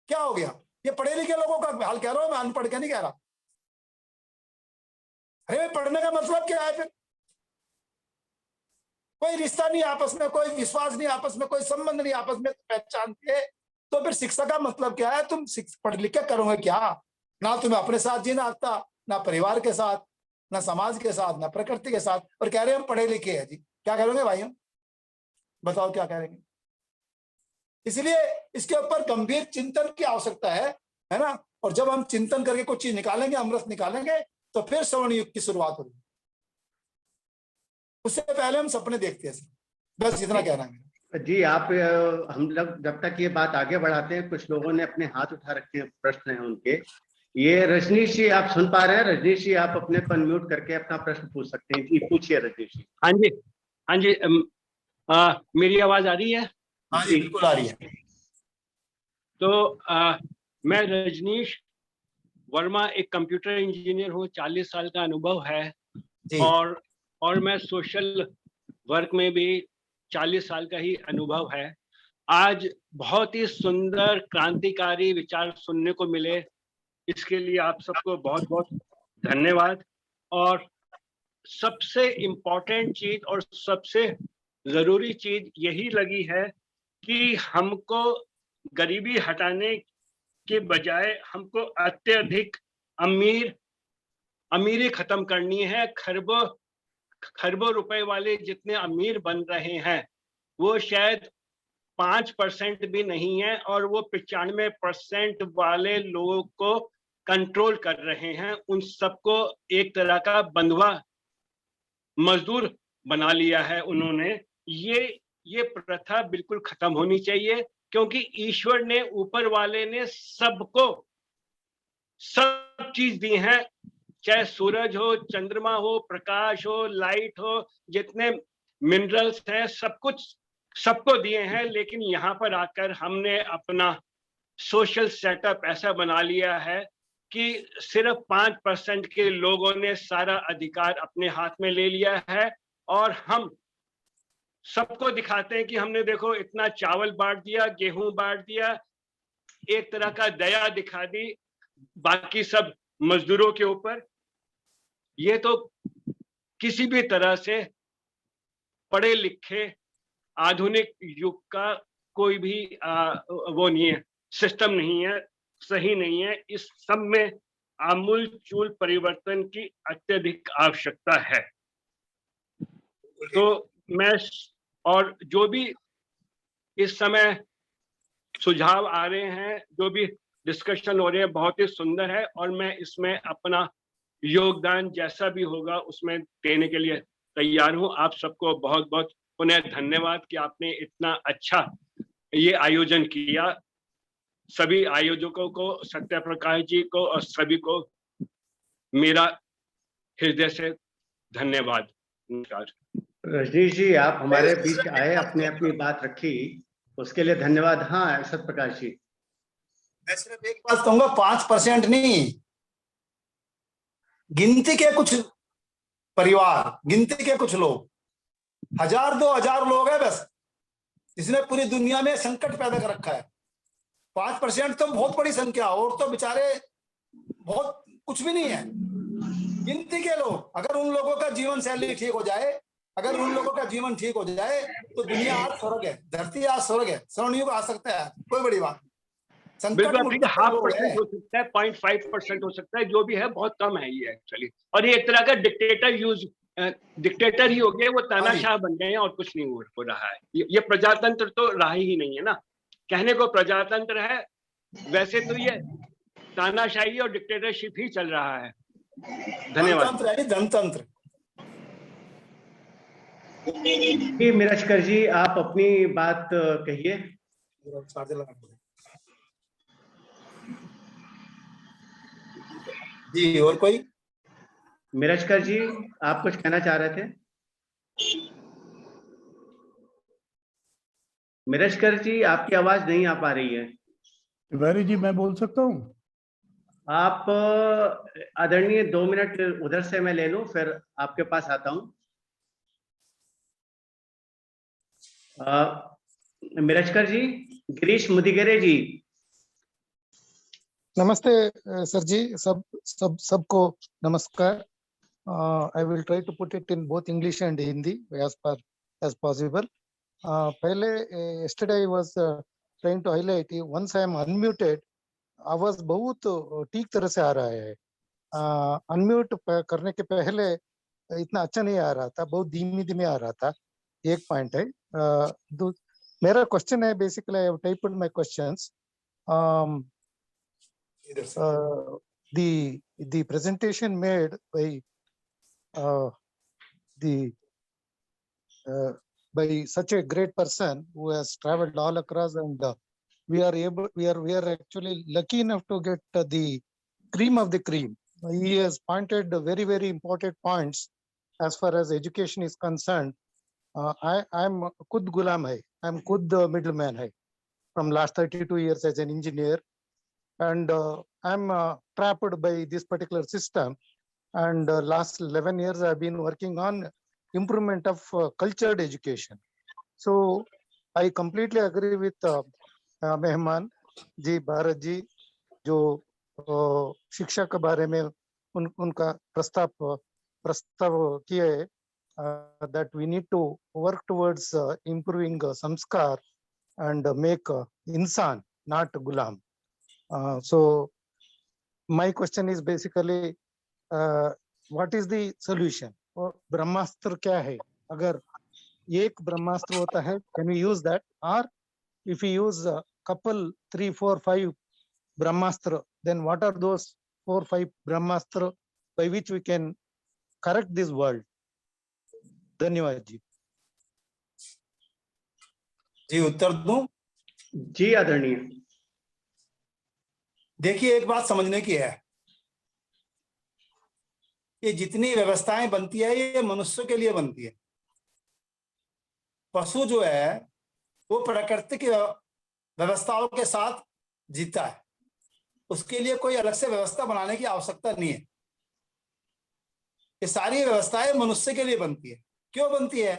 B: क्या हो गया? ये पढ़े लिखे लोगों का हाल कह रहा हूं मैं, अनपढ़ के नहीं कह रहा. अरे पढ़ने का मतलब क्या है? फिर कोई रिश्ता नहीं आपस में, कोई विश्वास नहीं आपस में, कोई संबंध नहीं आपस में पहचानते, तो फिर शिक्षा का मतलब क्या है? तुम पढ़ लिख के करोगे क्या? ना तुम्हें अपने साथ जीना आता, ना परिवार के साथ, ना समाज के साथ, ना प्रकृति के साथ, और कह रहे हैं हम पढ़े लिखे हैं जी. क्या करोगे भाइयों? बताओ क्या करेंगे? इसलिए इसके ऊपर गंभीर चिंतन की आवश्यकता है ना. और जब हम चिंतन करके कुछ चीज निकालेंगे, अमृत निकालेंगे, तो फिर श्रवण युग की शुरुआत होगी. उससे पहले हम सपने देखते हैं. बस इतना कहना है
C: जी. आप, हम लोग जब तक ये बात आगे बढ़ाते हैं, कुछ लोगों ने अपने हाथ उठा रखे हैं, प्रश्न है उनके. ये रजनीश जी आप सुन पा रहे हैं? रजनीश जी आप अपने को अनम्यूट करके अपना प्रश्न पूछ सकते हैं जी, पूछिए रजनीश जी।
E: हाँ जी, हाँ जी। मेरी आवाज आ रही है?
B: हाँ जी बिल्कुल आ रही है।
E: तो मैं रजनीश वर्मा एक कंप्यूटर इंजीनियर हूँ, 40 साल का अनुभव है
B: जी
E: और मैं सोशल वर्क में भी 40 साल का ही अनुभव है। आज बहुत ही सुंदर क्रांतिकारी विचार सुनने को मिले, इसके लिए आप सबको बहुत बहुत धन्यवाद। और सबसे इम्पोर्टेंट चीज और सबसे जरूरी चीज यही लगी है कि हमको गरीबी हटाने के बजाय हमको अत्यधिक अमीरी खत्म करनी है। खरबों रुपए वाले जितने अमीर बन रहे हैं वो शायद 5% भी नहीं है, और वो 95% वाले लोगों को कंट्रोल कर रहे हैं। उन सबको एक तरह का बंधुआ मजदूर बना लिया है उन्होंने। ये प्रथा बिल्कुल खत्म होनी चाहिए, क्योंकि ईश्वर ने, ऊपर वाले ने सबको सब चीज दी है, चाहे सूरज हो, चंद्रमा हो, प्रकाश हो, लाइट हो, जितने मिनरल्स हैं सब कुछ सबको दिए हैं। लेकिन यहाँ पर आकर हमने अपना सोशल सेटअप ऐसा बना लिया है कि सिर्फ 5% के लोगों ने सारा अधिकार अपने हाथ में ले लिया है, और हम सबको दिखाते हैं कि हमने देखो इतना चावल बांट दिया, गेहूं बांट दिया, एक तरह का दया दिखा दी बाकी सब मजदूरों के ऊपर। ये तो किसी भी तरह से पढ़े लिखे आधुनिक युग का कोई भी वो नहीं है, सिस्टम नहीं है, सही नहीं है। इस सब में आमूलचूल परिवर्तन की अत्यधिक आवश्यकता है। तो मैं, और जो भी इस समय सुझाव आ रहे हैं, जो भी डिस्कशन हो रहे हैं, बहुत ही सुंदर है, और मैं इसमें अपना योगदान जैसा भी होगा उसमें देने के लिए तैयार हूं। आप सबको बहुत बहुत पुनः धन्यवाद कि आपने इतना अच्छा ये आयोजन किया। सभी आयोजकों को, सत्य प्रकाश जी को और सभी को मेरा हृदय से धन्यवाद। नमस्कार।
C: रजनीश जी आप हमारे बीच आए, अपने अपनी बात रखी, उसके लिए धन्यवाद। हाँ सत्य प्रकाश जी।
B: मैं सिर्फ एक बात कहूंगा, 5% नहीं, गिनती के कुछ परिवार, गिनती के कुछ लोग, 1000-2000 लोग हैं बस, इसने पूरी दुनिया में संकट पैदा कर रखा है। 5% तो बहुत बड़ी संख्या, और तो बेचारे बहुत कुछ भी नहीं है। गिनती के लोग, अगर उन लोगों का जीवन शैली ठीक हो जाए, अगर उन लोगों का जीवन ठीक हो जाए, तो दुनिया आज स्वर्ग है, धरती आज स्वर्ग है, स्वर्ण युग आ सकता है, कोई बड़ी बात।
E: बिल्कुल, 0.5% हो सकता है, 0.5% हो सकता है, जो भी है बहुत कम है ये एक्चुअली। और ये एक तरह का डिक्टेटर ही हो गए, वो तानाशाह बन गए हैं, और कुछ नहीं हो रहा है। ये प्रजातंत्र तो रहा ही नहीं है ना। कहने को प्रजातंत्र है, वैसे तो ये तानाशाही और डिक्टेटरशिप ही चल रहा है। धन्यवाद।
B: जनतंत्र।
C: मिरजकर जी आप अपनी बात कहिए।
B: जी, और कोई?
C: मिरजकर जी आप कुछ कहना चाह रहे थे? मिरजकर जी आपकी आवाज नहीं आ पा रही है।
F: तिवारी जी मैं बोल सकता हूँ?
C: आप आदरणीय 2 मिनट उधर से मैं ले लूं, फिर आपके पास आता हूं। मिरजकर जी, गिरीश मुदिगेरे जी।
G: नमस्ते सर जी, सबको नमस्कार। I will try to put it in both English and Hindi as possible. पहले yesterday I was trying to highlight, once I am unmuted, आवाज बहुत ठीक तरह से आ रहा है। अनम्यूट करने के पहले इतना अच्छा नहीं आ रहा था, बहुत धीमे आ रहा था। एक पॉइंट है। मेरा क्वेश्चन है, basically I have typed my questions. The presentation made by by such a great person who has traveled all across, and we are actually lucky enough to get the cream of the cream. He has pointed very, very important points as far as education is concerned. I'm Kud Gulam hai. I'm Kud middleman hai from last 32 years as an engineer. And I'm trapped by this particular system. And last 11 years, I've been working on improvement of cultured education. So I completely agree with Mehman जी, भारत जी, जो शिक्षा के बारे में उनका प्रस्ताव किया है, that we need to work towards improving samskar and make insan, not gulam. So my question is basically, what is the solution? ब्रह्मास्त्र क्या है? अगर एक ब्रह्मास्त्र होता है, can we use that? Or if we use a couple, 3, 4, 5 brahmastra, then what are those 4, 5 brahmastra by which we can correct this world? धन्यवाद जी.
B: जी उत्तर दूं?
C: जी आदरणीय.
B: देखिए, एक बात समझने की है, ये जितनी व्यवस्थाएं बनती है ये मनुष्य के लिए बनती है. पशु जो है वो प्राकृतिक व्यवस्थाओं के साथ जीता है, उसके लिए कोई अलग से व्यवस्था बनाने की आवश्यकता नहीं है. ये सारी व्यवस्थाएं मनुष्य के लिए बनती है. क्यों बनती है?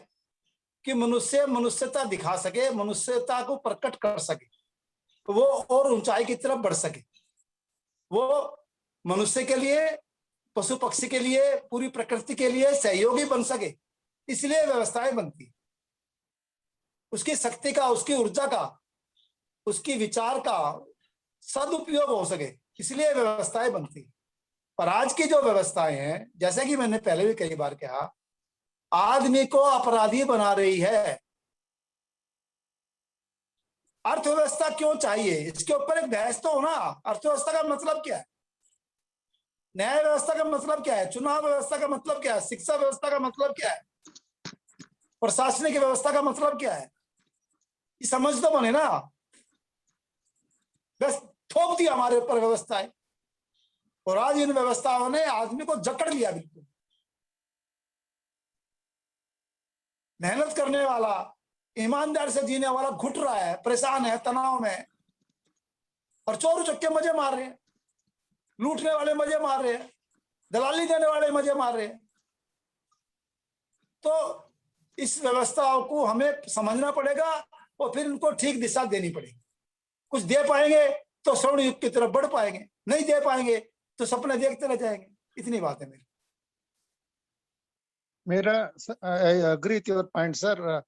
B: कि मनुष्य मनुष्यता दिखा सके, मनुष्यता को प्रकट कर सके, वो और ऊंचाई की तरफ बढ़ सके. वो मनुष्य के लिए, पशु पक्षी के लिए, पूरी प्रकृति के लिए सहयोगी बन सके, इसलिए व्यवस्थाएं बनती है. उसकी शक्ति का, उसकी ऊर्जा का, उसकी विचार का सदुपयोग हो सके, इसलिए व्यवस्थाएं बनती है. पर आज की जो व्यवस्थाएं हैं, जैसे कि मैंने पहले भी कई बार कहा, आदमी को अपराधी बना रही है. अर्थव्यवस्था क्यों चाहिए, इसके ऊपर एक बहस तो होना. अर्थव्यवस्था का मतलब क्या है? न्याय व्यवस्था का मतलब क्या है? चुनाव व्यवस्था का मतलब क्या है? शिक्षा व्यवस्था का मतलब क्या है? प्रशासनिक व्यवस्था का मतलब क्या है? ये समझ तो बने ना. बस थोप दिया हमारे ऊपर व्यवस्थाएं, और आज इन व्यवस्थाओं ने आदमी को जकड़ लिया. बिल्कुल मेहनत करने वाला, ईमानदार से जीने वाला घुट रहा है, परेशान है, तनाव में, और चोर उचक्के मजे मार रहे हैं, लूटने वाले मजे मार रहे हैं, दलाली देने वाले मजे मार रहे हैं. तो इस व्यवस्थाओं को हमें समझना पड़ेगा और फिर इनको ठीक दिशा देनी पड़ेगी. कुछ दे पाएंगे तो स्वर्ण युग की तरफ बढ़ पाएंगे, नहीं दे पाएंगे तो सपने देखते रह जाएंगे. इतनी बात है मेरी.
G: Mera, I agree with your point, sir.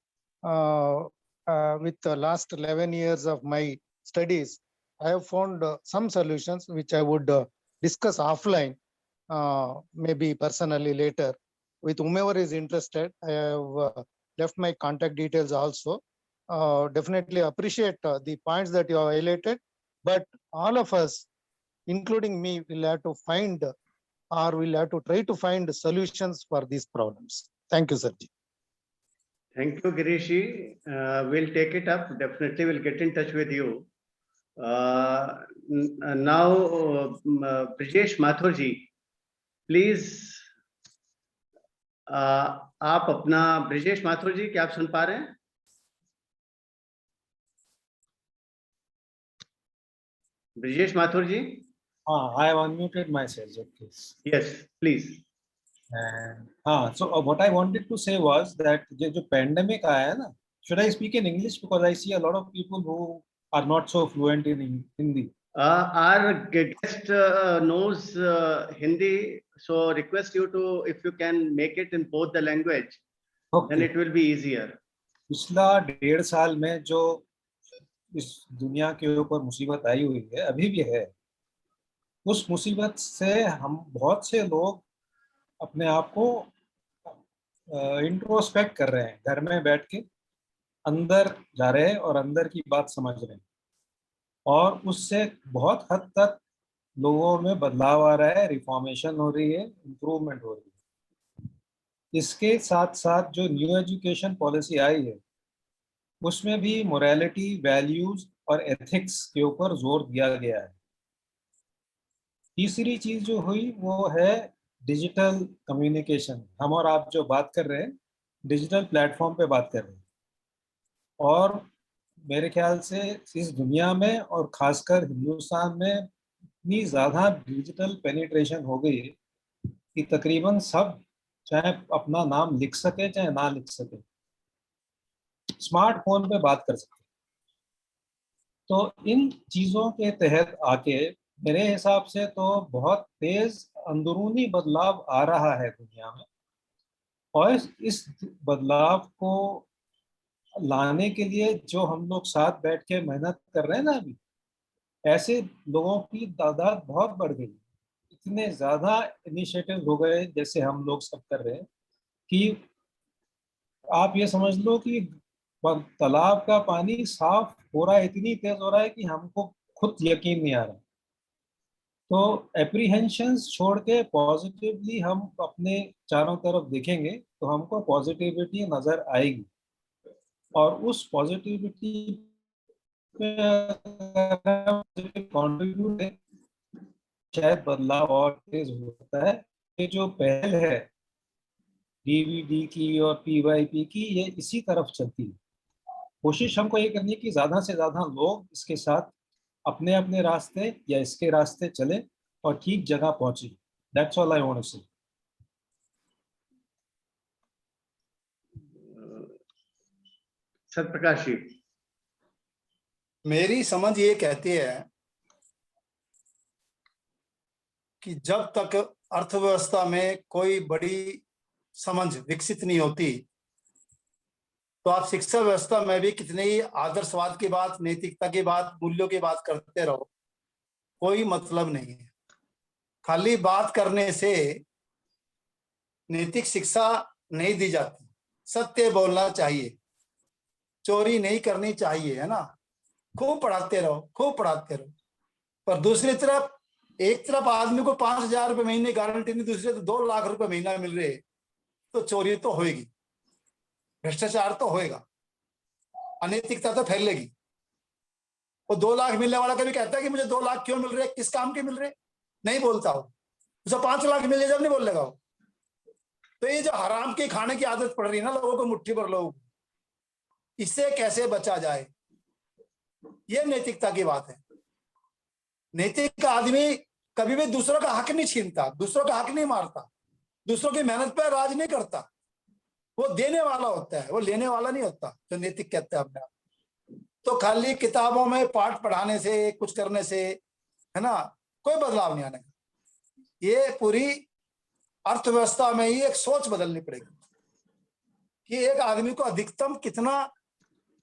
G: With the last 11 years of my studies, I have found some solutions which I would discuss offline, maybe personally later. With whomever is interested, I have left my contact details also. Definitely appreciate the points that you have highlighted, but all of us, including me, will have to find, or we'll have to try to find solutions for these problems. Thank you, sir.
C: Thank you, Girishi. We'll take it up. Definitely, we'll get in touch with you. Now, Brijesh Mathur ji, please. आप अपना, ब्रिजेश माथुर जी, क्या आप सुन पा रहे हैं? ब्रिजेश माथुर जी.
H: I have unmuted myself, please.
C: Yes, please.
H: So what I wanted to say was that जो pandemic आया है ना, should I speak in English because I see a lot of people who are not so fluent in Hindi.
C: Our guest knows Hindi, so request you to, if you can make it in both the language,
H: Okay.
C: then it will be easier.
H: पिछला 1.5 साल में जो इस दुनिया के ऊपर मुसीबत आई हुई है, अभी भी है, उस मुसीबत से हम बहुत से लोग अपने आप को इंट्रोस्पेक्ट कर रहे हैं, घर में बैठ के अंदर जा रहे हैं और अंदर की बात समझ रहे हैं, और उससे बहुत हद तक लोगों में बदलाव आ रहा है, रिफॉर्मेशन हो रही है, इम्प्रूवमेंट हो रही है. इसके साथ साथ जो न्यू एजुकेशन पॉलिसी आई है, उसमें भी मोरालिटी, वैल्यूज और एथिक्स के ऊपर जोर दिया गया है. तीसरी चीज जो हुई वो है डिजिटल कम्युनिकेशन। हम और आप जो बात कर रहे हैं डिजिटल प्लेटफॉर्म पे बात कर रहे हैं, और मेरे ख्याल से इस दुनिया में और खासकर हिंदुस्तान में इतनी ज़्यादा डिजिटल पेनिट्रेशन हो गई है कि तकरीबन सब चाहे अपना नाम लिख सके चाहे ना लिख सके स्मार्टफोन पे बात कर सकते हैं। तो इन चीज़ों के तहत आके मेरे हिसाब से तो बहुत तेज अंदरूनी बदलाव आ रहा है दुनिया में, और इस बदलाव को लाने के लिए जो हम लोग साथ बैठ के मेहनत कर रहे हैं ना अभी, ऐसे लोगों की तादाद बहुत बढ़ गई। इतने ज़्यादा इनिशिएटिव हो गए जैसे हम लोग सब कर रहे हैं कि आप ये समझ लो कि तालाब का पानी साफ हो रहा है, इतनी तेज हो रहा है कि हमको खुद यकीन नहीं आ रहा। तो एप्रीहेंशंस छोड़ के पॉजिटिवली हम अपने चारों तरफ देखेंगे तो हमको पॉजिटिविटी नजर आएगी, और उस पॉजिटिविटी पे कंट्रीब्यूट शायद बदलाव और तेज होता है। ये जो पहल है डीवीडी की और पीवाईपी की, ये इसी तरफ चलती है। कोशिश हमको ये करनी है कि ज़्यादा से ज़्यादा लोग इसके साथ अपने अपने रास्ते या इसके रास्ते चले और ठीक जगह पहुंचे। That's all I want to say.
C: Satyaprakash जी।
B: मेरी समझ ये कहती है कि जब तक अर्थव्यवस्था में कोई बड़ी समझ विकसित नहीं होती तो आप शिक्षा व्यवस्था में भी कितने ही आदर्शवाद की बात, नैतिकता की बात, मूल्यों की बात करते रहो, कोई मतलब नहीं है। खाली बात करने से नैतिक शिक्षा नहीं दी जाती। सत्य बोलना चाहिए, चोरी नहीं करनी चाहिए, है ना। खूब पढ़ाते रहो, खूब पढ़ाते रहो, पर दूसरी तरफ एक तरफ आदमी को 5,000 रुपये महीने गारंटी नहीं, दूसरे तो 2 लाख रुपए महीना मिल रहे, तो चोरी तो होएगी, भ्रष्टाचार तो होएगा, अनैतिकता तो फैलेगी। वो 2 लाख मिलने वाला कभी कहता है कि मुझे 2 लाख क्यों मिल रहे, किस काम के मिल रहे, नहीं बोलता हो। उसे 5 लाख मिल जब नहीं बोलेगा वो। तो ये जो हराम के खाने की आदत पड़ रही है ना लोगों को, मुट्ठी भर लोगों को, इससे कैसे बचा जाए, ये नैतिकता की बात है। नैतिक आदमी कभी भी दूसरों का हक नहीं छीनता, दूसरों का हक नहीं मारता, दूसरों की मेहनत पर राज नहीं करता। वो देने वाला होता है, वो लेने वाला नहीं होता, जो नैतिक कहते हैं अपने आप। तो खाली किताबों में पाठ पढ़ाने से, कुछ करने से, है ना, कोई बदलाव नहीं आने का। ये पूरी अर्थव्यवस्था में ही एक सोच बदलनी पड़ेगी कि एक आदमी को अधिकतम कितना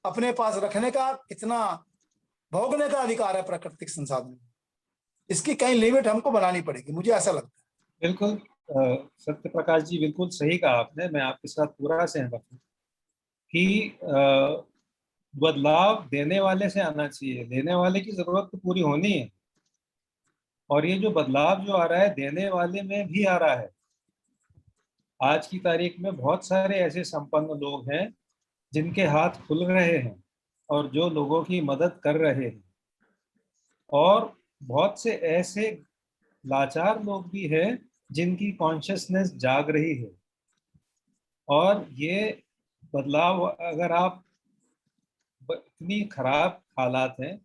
B: अपने पास रखने का, कितना भोगने का अधिकार है प्राकृतिक संसाधन। इसकी कई लिमिट हमको बनानी पड़ेगी, मुझे ऐसा लगता है।
H: बिल्कुल सत्यप्रकाश जी, बिल्कुल सही कहा आपने। मैं आपके साथ पूरा सहमत हूँ कि बदलाव देने वाले से आना चाहिए, लेने वाले की जरूरत तो पूरी होनी है। और ये जो बदलाव जो आ रहा है देने वाले में भी आ रहा है। आज की तारीख में बहुत सारे ऐसे संपन्न लोग हैं जिनके हाथ खुल रहे हैं और जो लोगों की मदद कर रहे हैं, और बहुत से ऐसे लाचार लोग भी हैं जिनकी कॉन्शियसनेस जाग रही है। और ये बदलाव, अगर आप इतनी खराब हालात हैं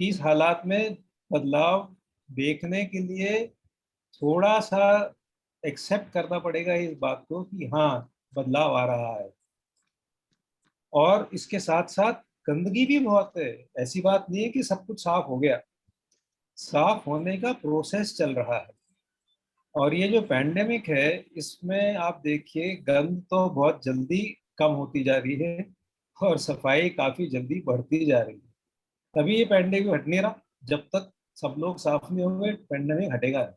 H: कि इस हालात में बदलाव देखने के लिए थोड़ा सा एक्सेप्ट करना पड़ेगा इस बात को कि हाँ बदलाव आ रहा है। और इसके साथ साथ गंदगी भी बहुत है। ऐसी बात नहीं है कि सब कुछ साफ हो गया, साफ होने का प्रोसेस चल रहा है। और ये जो पैंडेमिक है इसमें आप देखिए गंद तो बहुत जल्दी कम होती जा रही है और सफाई काफी जल्दी बढ़ती जा रही है। तभी ये पैंडेमिक हट नहीं रहा। जब तक सब लोग साफ नहीं होंगे पैंडेमिक हटेगा नहीं।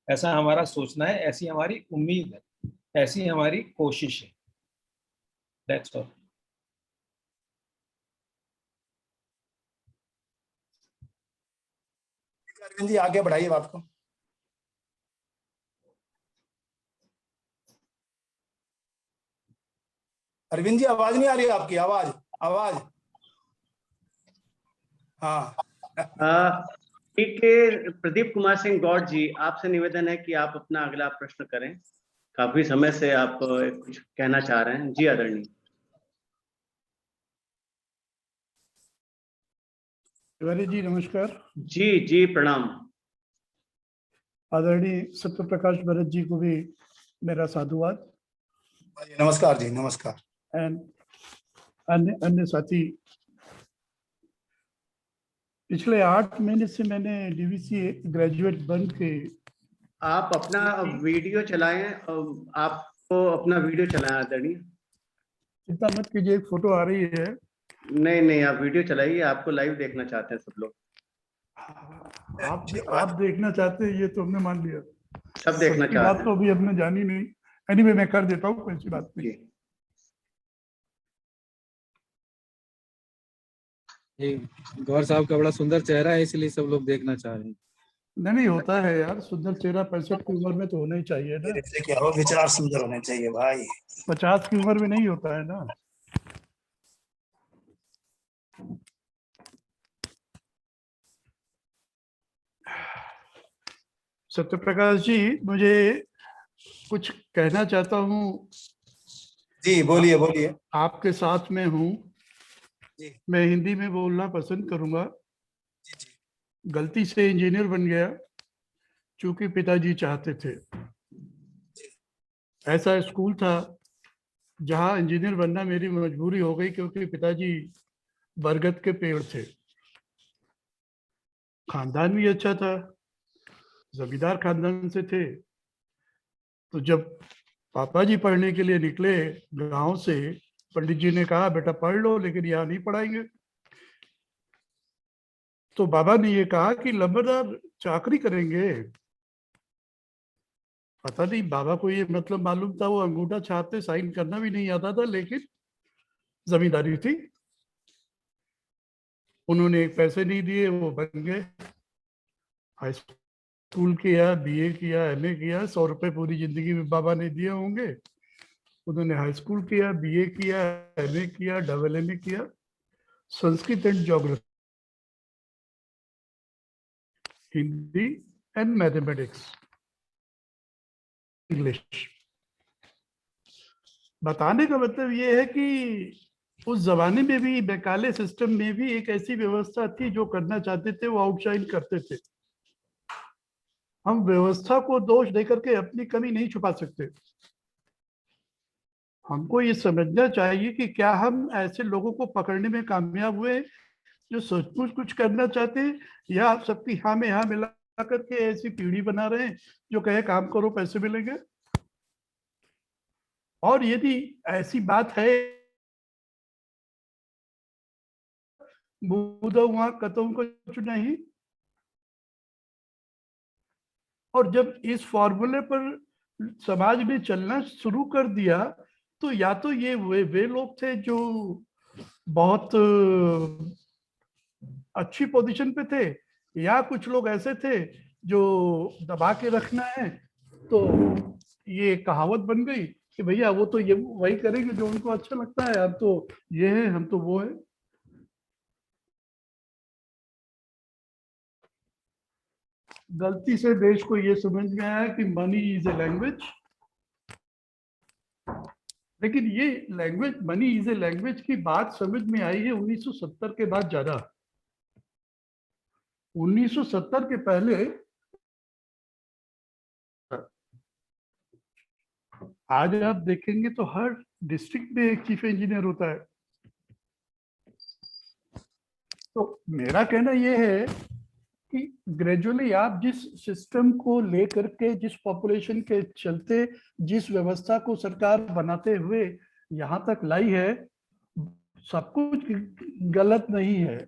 H: ऐसा हमारा सोचना है, ऐसी हमारी उम्मीद है, ऐसी हमारी कोशिश है। That's all.
B: अरविंद जी आगे बढ़ाइए बात को। अरविंद जी आवाज नहीं आ रही है आपकी, आवाज आवाज। हाँ
C: ठीक है, प्रदीप कुमार सिंह गौड़ जी, आपसे निवेदन है कि आप अपना अगला प्रश्न करें। काफी समय से आप कुछ कहना चाह रहे हैं। जी आदरणीय।
F: तिवारी जी नमस्कार।
C: जी जी प्रणाम।
F: आदरणीय सत्य प्रकाश भरत जी को भी मेरा साधुवाद,
B: नमस्कार जी, नमस्कार।
F: एंड अन्य अन्य साथी। पिछले 8 महीने से मैंने डीवीसी ग्रेजुएट बन के,
C: आप अपना वीडियो चलाएं, आपको अपना वीडियो चलाएं आदरणीय।
F: चिंता मत कीजिए, एक फोटो आ रही है।
C: नहीं नहीं, आप वीडियो चलाइए, आपको लाइव देखना चाहते हैं सब लोग।
F: आप देखना चाहते हैं ये तो हमने मान लिया,
C: सब देखना
F: सबकी बात
C: चाहते
F: तो
C: हैं।
F: अभी हमने जानी नहीं। एनीवे मैं कर देता हूँ, कोई सी बात नहीं।
C: जी।
A: गौर साहब का बड़ा सुंदर चेहरा है, इसलिए सब लोग देखना चाह रहे हैं।
F: नहीं होता है यार, सुंदर चेहरा 65 की उम्र में तो होना ही चाहिए ना।
B: क्या हो, विचार सुंदर होने चाहिए भाई।
F: 50 की उम्र में नहीं होता है ना। सत्य प्रकाश जी, मुझे कुछ कहना चाहता हूँ।
B: जी बोलिए बोलिए।
F: आपके साथ में हूँ।
B: जी।
F: मैं हिंदी में बोलना पसंद करूंगा।
B: जी जी।
F: गलती से इंजीनियर बन गया, चूंकि पिताजी चाहते थे। ऐसा स्कूल था जहां इंजीनियर बनना मेरी मजबूरी हो गई, क्योंकि पिताजी बरगद के पेड़ थे। खानदान भी अच्छा था, जमींदार खानदान से थे। तो जब पापा जी पढ़ने के लिए निकले गांव से, पंडित जी ने कहा बेटा पढ़ लो, लेकिन यहाँ नहीं पढ़ाएंगे। तो बाबा ने ये कहा कि लंबरदार चाकरी करेंगे। पता नहीं बाबा को ये मतलब मालूम था, वो अंगूठा छापते साइन करना भी नहीं आता था, लेकिन जमींदारी थी। उन्होंने पैसे नहीं दिए, वो बन गए। हाई स्कूल किया, बीए किया, एमए किया। 100 रुपए पूरी जिंदगी में बाबा ने दिए होंगे। उन्होंने हाई स्कूल किया, बीए किया, एमए किया, डबल एमए किया, Sanskrit and geography, Hindi and mathematics, English. बताने का मतलब ये है कि उस जमाने में भी, बैकाले सिस्टम में भी एक ऐसी व्यवस्था थी, जो करना चाहते थे वो आउटशाइन करते थे। हम व्यवस्था को दोष देकर के अपनी कमी नहीं छुपा सकते। हमको ये समझना चाहिए कि क्या हम ऐसे लोगों को पकड़ने में कामयाब हुए जो सचमुच कुछ करना चाहते हैं, या आप सबकी हाँ में हाँ मिला करके ऐसी पीढ़ी बना रहे हैं जो कहे काम करो पैसे मिलेंगे। और यदि ऐसी बात है, वहां कतों कुछ नहीं। और जब इस फॉर्मूले पर समाज में चलना शुरू कर दिया, तो या तो ये वे लोग थे जो बहुत अच्छी पोजीशन पे थे, या कुछ लोग ऐसे थे जो दबा के रखना है। तो ये कहावत बन गई कि भैया वो तो ये वही करेंगे जो उनको अच्छा लगता है, हम तो ये है, हम तो वो है। गलती से देश को ये समझ में आया कि मनी इज ए लैंग्वेज। लेकिन ये language, money is a language की बात समझ में आई है 1970 के बाद ज्यादा। 1970 के पहले, आज आप देखेंगे तो हर डिस्ट्रिक्ट में एक चीफ इंजीनियर होता है। तो मेरा कहना यह है कि ग्रेजुअली आप जिस सिस्टम को लेकर के, जिस पॉपुलेशन के चलते, जिस व्यवस्था को सरकार बनाते हुए यहाँ तक लाई है, सब कुछ गलत नहीं है।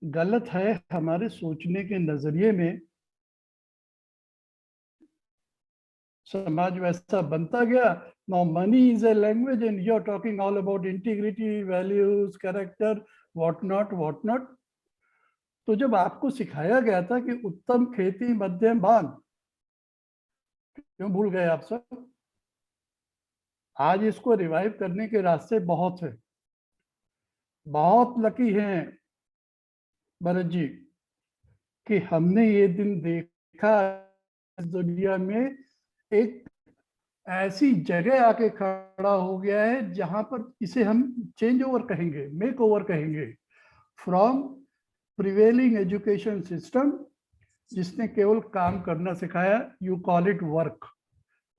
F: गलत है हमारे सोचने के नजरिए में। समाज वैसा बनता गया। Now money is a language and you're talking all about integrity, values, character, what not. तो जब आपको सिखाया गया था कि उत्तम खेती मध्यम बान, क्यों भूल गए आप सब? आज इसको रिवाइव करने के रास्ते बहुत है। बहुत लकी हैं भरत जी कि हमने ये दिन देखा इस दुनिया में एक ऐसी जगह आके खड़ा हो गया है जहां पर इसे हम चेंज ओवर कहेंगे, मेक ओवर कहेंगे, फ्रॉम प्रिवेलिंग एजुकेशन सिस्टम जिसने केवल काम करना सिखाया, यू कॉल इट वर्क।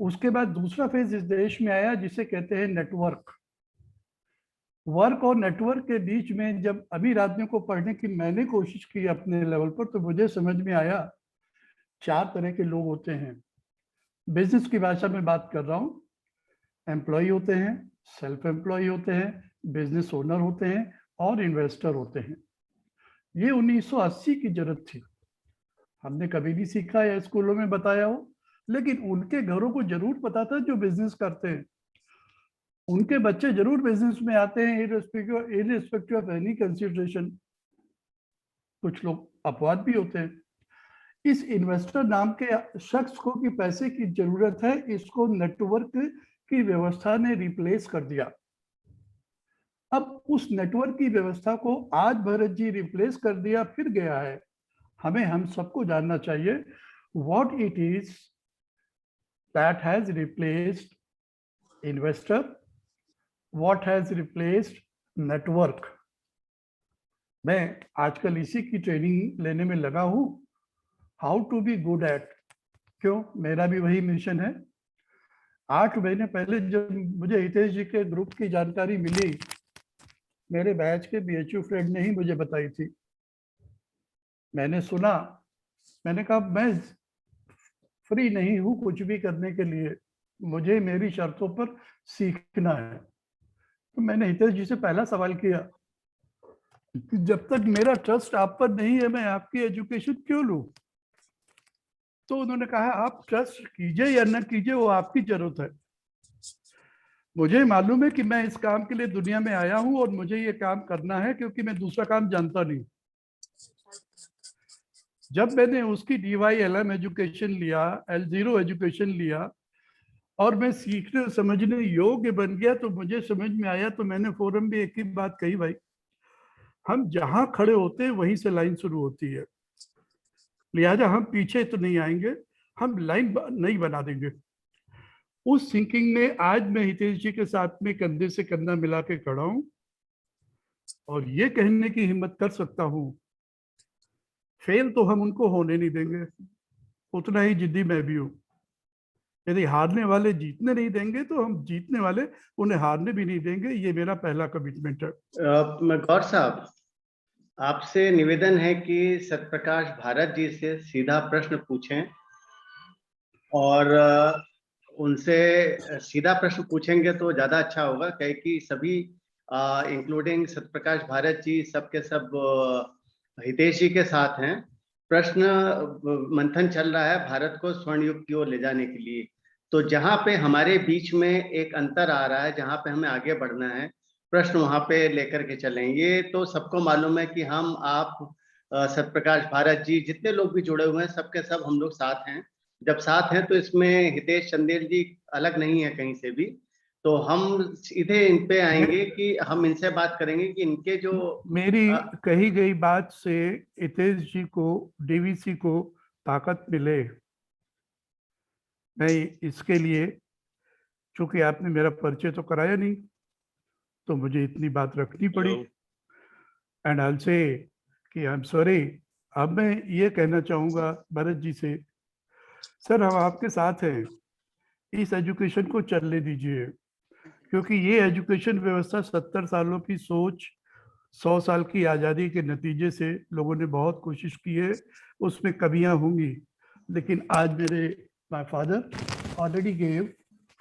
F: उसके बाद दूसरा फेज इस देश में आया जिसे कहते हैं नेटवर्क। वर्क और नेटवर्क के बीच में जब अमीर आदमियों को पढ़ने की मैंने कोशिश की अपने लेवल पर, तो मुझे समझ में आया 4 तरह के लोग होते हैं। बिजनेस की भाषा में बात कर रहा हूँ। एम्प्लॉय होते हैं, सेल्फ एम्प्लॉय होते हैं, बिजनेस ओनर होते हैं और इन्वेस्टर होते हैं। ये 1980 की जरूरत थी। हमने कभी नहीं सीखा या स्कूलों में बताया हो, लेकिन उनके घरों को जरूर पता था जो बिजनेस करते हैं। उनके बच्चे जरूर बिजनेस में आते हैं इररिस्पेक्टिव ऑफ एनी कंसिडरेशन। कुछ लोग अपवाद भी होते हैं। इस इन्वेस्टर नाम के शख्स को कि पैसे की जरूरत है, इसको नेटवर्क की व्यवस्था ने रिप्लेस कर दिया। अब उस नेटवर्क की व्यवस्था को आज भरत जी रिप्लेस कर दिया, फिर गया है। हमें हम सबको जानना चाहिए what it is that has replaced investor, what has replaced network. मैं आजकल इसी की ट्रेनिंग लेने में लगा हूं, how to be good at. क्यों? मेरा भी वही मिशन है। 8 महीने पहले जब मुझे हितेश जी के ग्रुप की जानकारी मिली, मेरे बैच के बीएचयू फ्रेंड ने ही मुझे बताई थी। मैंने सुना, मैंने कहा मैं फ्री नहीं हूं कुछ भी करने के लिए, मुझे मेरी शर्तों पर सीखना है। तो मैंने हितेश जी से पहला सवाल किया कि जब तक मेरा ट्रस्ट आप पर नहीं है मैं आपकी एजुकेशन क्यों लूं? तो उन्होंने कहा आप ट्रस्ट कीजिए या न कीजिए वो आपकी जरूरत है। मुझे मालूम है कि मैं इस काम के लिए दुनिया में आया हूं और मुझे ये काम करना है, क्योंकि मैं दूसरा काम जानता नहीं। जब मैंने उसकी DYLM एजुकेशन लिया, L0 एजुकेशन लिया और मैं सीखने समझने योग्य बन गया, तो मुझे समझ में आया, तो मैंने फोरम में एक ही बात कही, भाई हम जहां खड़े होते हैं वहीं से लाइन शुरू होती है, लिहाजा हम पीछे तो नहीं आएंगे, हम लाइन नहीं बना देंगे। उस थिंकिंग में आज मैं हितेश जी के साथ में कंधे से कंधा मिला के खड़ा हूं और ये कहने की हिम्मत कर सकता हूं, फेल तो हम उनको होने नहीं देंगे, उतना ही जिद्दी मैं भी हूं। यदि हारने वाले जीतने नहीं देंगे तो हम जीतने वाले उन्हें हारने भी नहीं देंगे। ये मेरा पहला कमिटमेंट है।
C: गौर साहब, आपसे निवेदन है कि सत्यप्रकाश भारत जी से सीधा प्रश्न पूछें और उनसे सीधा प्रश्न पूछेंगे तो ज्यादा अच्छा होगा, क्योंकि सभी इंक्लूडिंग सत्यप्रकाश भारत जी सबके सब हितेश जी के साथ हैं। प्रश्न मंथन चल रहा है भारत को स्वर्ण युग की ओर ले जाने के लिए। तो जहां पे हमारे बीच में एक अंतर आ रहा है, जहां पे हमें आगे बढ़ना है, प्रश्न वहां पे लेकर के चलें। ये तो सबको मालूम है कि हम, आप, सत्यप्रकाश भारत जी, जितने लोग भी जुड़े हुए हैं, सबके सब हम लोग साथ हैं। जब साथ हैं तो इसमें हितेश चंदेल जी अलग नहीं है कहीं से भी। तो हम सीधे इन पे आएंगे कि हम इनसे बात करेंगे कि इनके जो
F: मेरी कही गई बात से हितेश जी को, DVC को ताकत मिले, मैं इसके लिए, चूंकि आपने मेरा परिचय तो कराया नहीं, तो मुझे इतनी बात रखनी पड़ी। एंड आई से कि आई एम सॉरी। अब मैं ये कहना चाहूँगा भरत जी से, सर हम आपके साथ हैं, इस एजुकेशन को चलने दीजिए, क्योंकि ये एजुकेशन व्यवस्था 70 सालों की सोच, 100 साल की आज़ादी के नतीजे से लोगों ने बहुत कोशिश की है, उसमें कमियां होंगी, लेकिन आज मेरे my father already gave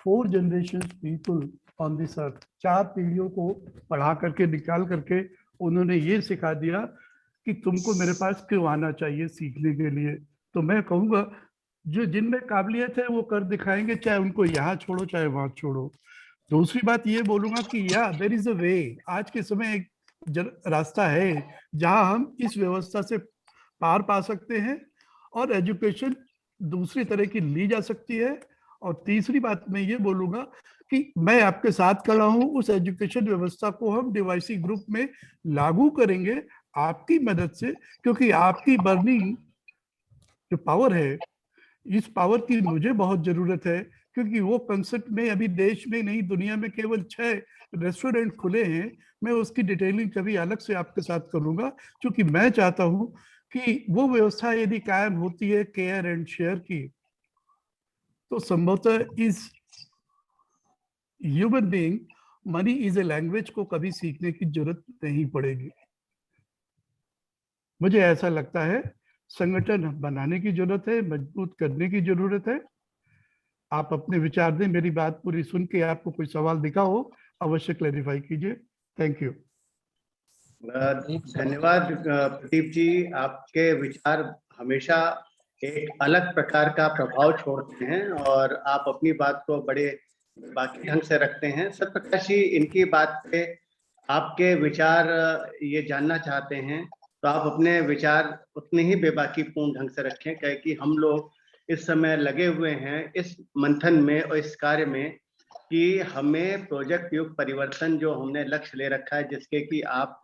F: 4 generations people on this earth. 4 पीढ़ियों को पढ़ा करके, निकाल करके उन्होंने ये सिखा दिया कि तुमको मेरे पास क्यों आना चाहिए सीखने के लिए। तो मैं कहूँगा जो जिनमें काबिलियत है वो कर दिखाएंगे, चाहे उनको यहाँ छोड़ो चाहे वहाँ छोड़ो। दूसरी बात ये बोलूंगा कि देयर इज अ वे, आज के समय एक रास्ता है जहां हम इस व्यवस्था से पार पा सकते हैं और एजुकेशन दूसरी तरह की ली जा सकती है। और तीसरी बात मैं ये बोलूंगा कि मैं आपके साथ खड़ा हूं, उस एजुकेशन व्यवस्था को हम DYC ग्रुप में लागू करेंगे आपकी मदद से, क्योंकि आपकी बर्निंग जो पावर है, इस पावर की मुझे बहुत जरूरत है, क्योंकि वो कंसेप्ट में अभी देश में नहीं दुनिया में केवल 6 रेस्टोरेंट खुले हैं। मैं उसकी डिटेलिंग कभी अलग से आपके साथ करूंगा, क्योंकि मैं चाहता हूं कि वो व्यवस्था यदि कायम होती है केयर एंड शेयर की, तो संभवतः इस human being money is a language को कभी सीखने की जरूरत नहीं पड़ेगी। मुझे ऐसा लगता है संगठन बनाने की जरूरत है, मजबूत करने की जरूरत है। आप अपने विचार दें, मेरी बात पूरी सुन के आपको कोई सवाल दिखा हो अवश्य क्लैरिफाई कीजिए। Thank you.
C: धन्यवाद प्रदीप जी, आपके विचार हमेशा एक अलग प्रकार का प्रभाव छोड़ते हैं और आप अपनी बात को बड़े बाकी ढंग से रखते हैं। सत्यप्रकाश जी, इनकी बात पे आपके विचार ये जानना चाहते हैं, तो आप अपने विचार उतने ही बेबाकीपूर्ण ढंग से रखें, क्योंकि हम लोग इस समय लगे हुए हैं इस मंथन में और इस कार्य में कि हमें प्रोजेक्ट युग परिवर्तन जो हमने लक्ष्य ले रखा है, जिसके कि आप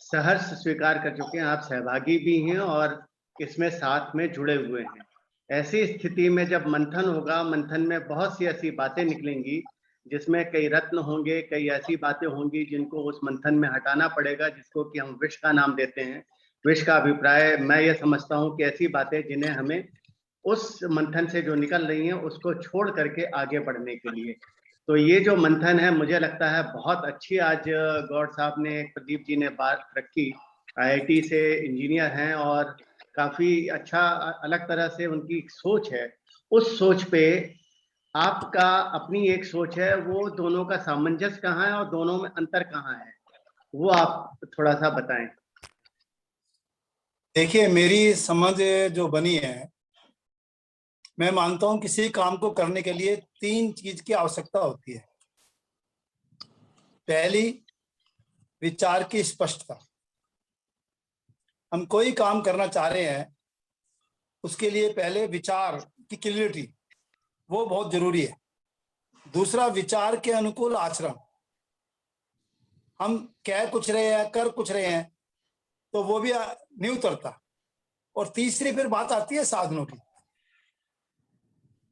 C: सहर्ष स्वीकार कर चुके हैं, आप सहभागी भी हैं और इसमें साथ में जुड़े हुए हैं। ऐसी स्थिति में जब मंथन होगा, मंथन में बहुत सी ऐसी बातें निकलेंगी जिसमें कई रत्न होंगे, कई ऐसी बातें होंगी जिनको उस मंथन में हटाना पड़ेगा, जिसको कि हम विष का नाम देते हैं। विष का अभिप्राय मैं ये समझता हूँ कि ऐसी बातें जिन्हें हमें उस मंथन से जो निकल रही हैं उसको छोड़ करके आगे बढ़ने के लिए। तो ये जो मंथन है, मुझे लगता है बहुत अच्छी आज गौड़ साहब ने, प्रदीप जी ने बात रखी। IIT से इंजीनियर हैं और काफी अच्छा अलग तरह से उनकी सोच है। उस सोच पे आपका अपनी एक सोच है, वो दोनों का सामंजस्य कहाँ है और दोनों में अंतर कहाँ है, वो आप थोड़ा सा बताएं।
B: देखिए, मेरी समझ जो बनी है, मैं मानता हूं किसी काम को करने के लिए 3 चीज की आवश्यकता होती है। पहली, विचार की स्पष्टता। हम कोई काम करना चाह रहे हैं, उसके लिए पहले विचार की क्लियरिटी, वो बहुत जरूरी है। दूसरा, विचार के अनुकूल आचरण। हम कह कुछ रहे हैं, कर कुछ रहे हैं, तो वो भी नहीं उतरता। और तीसरी फिर बात आती है साधनों की,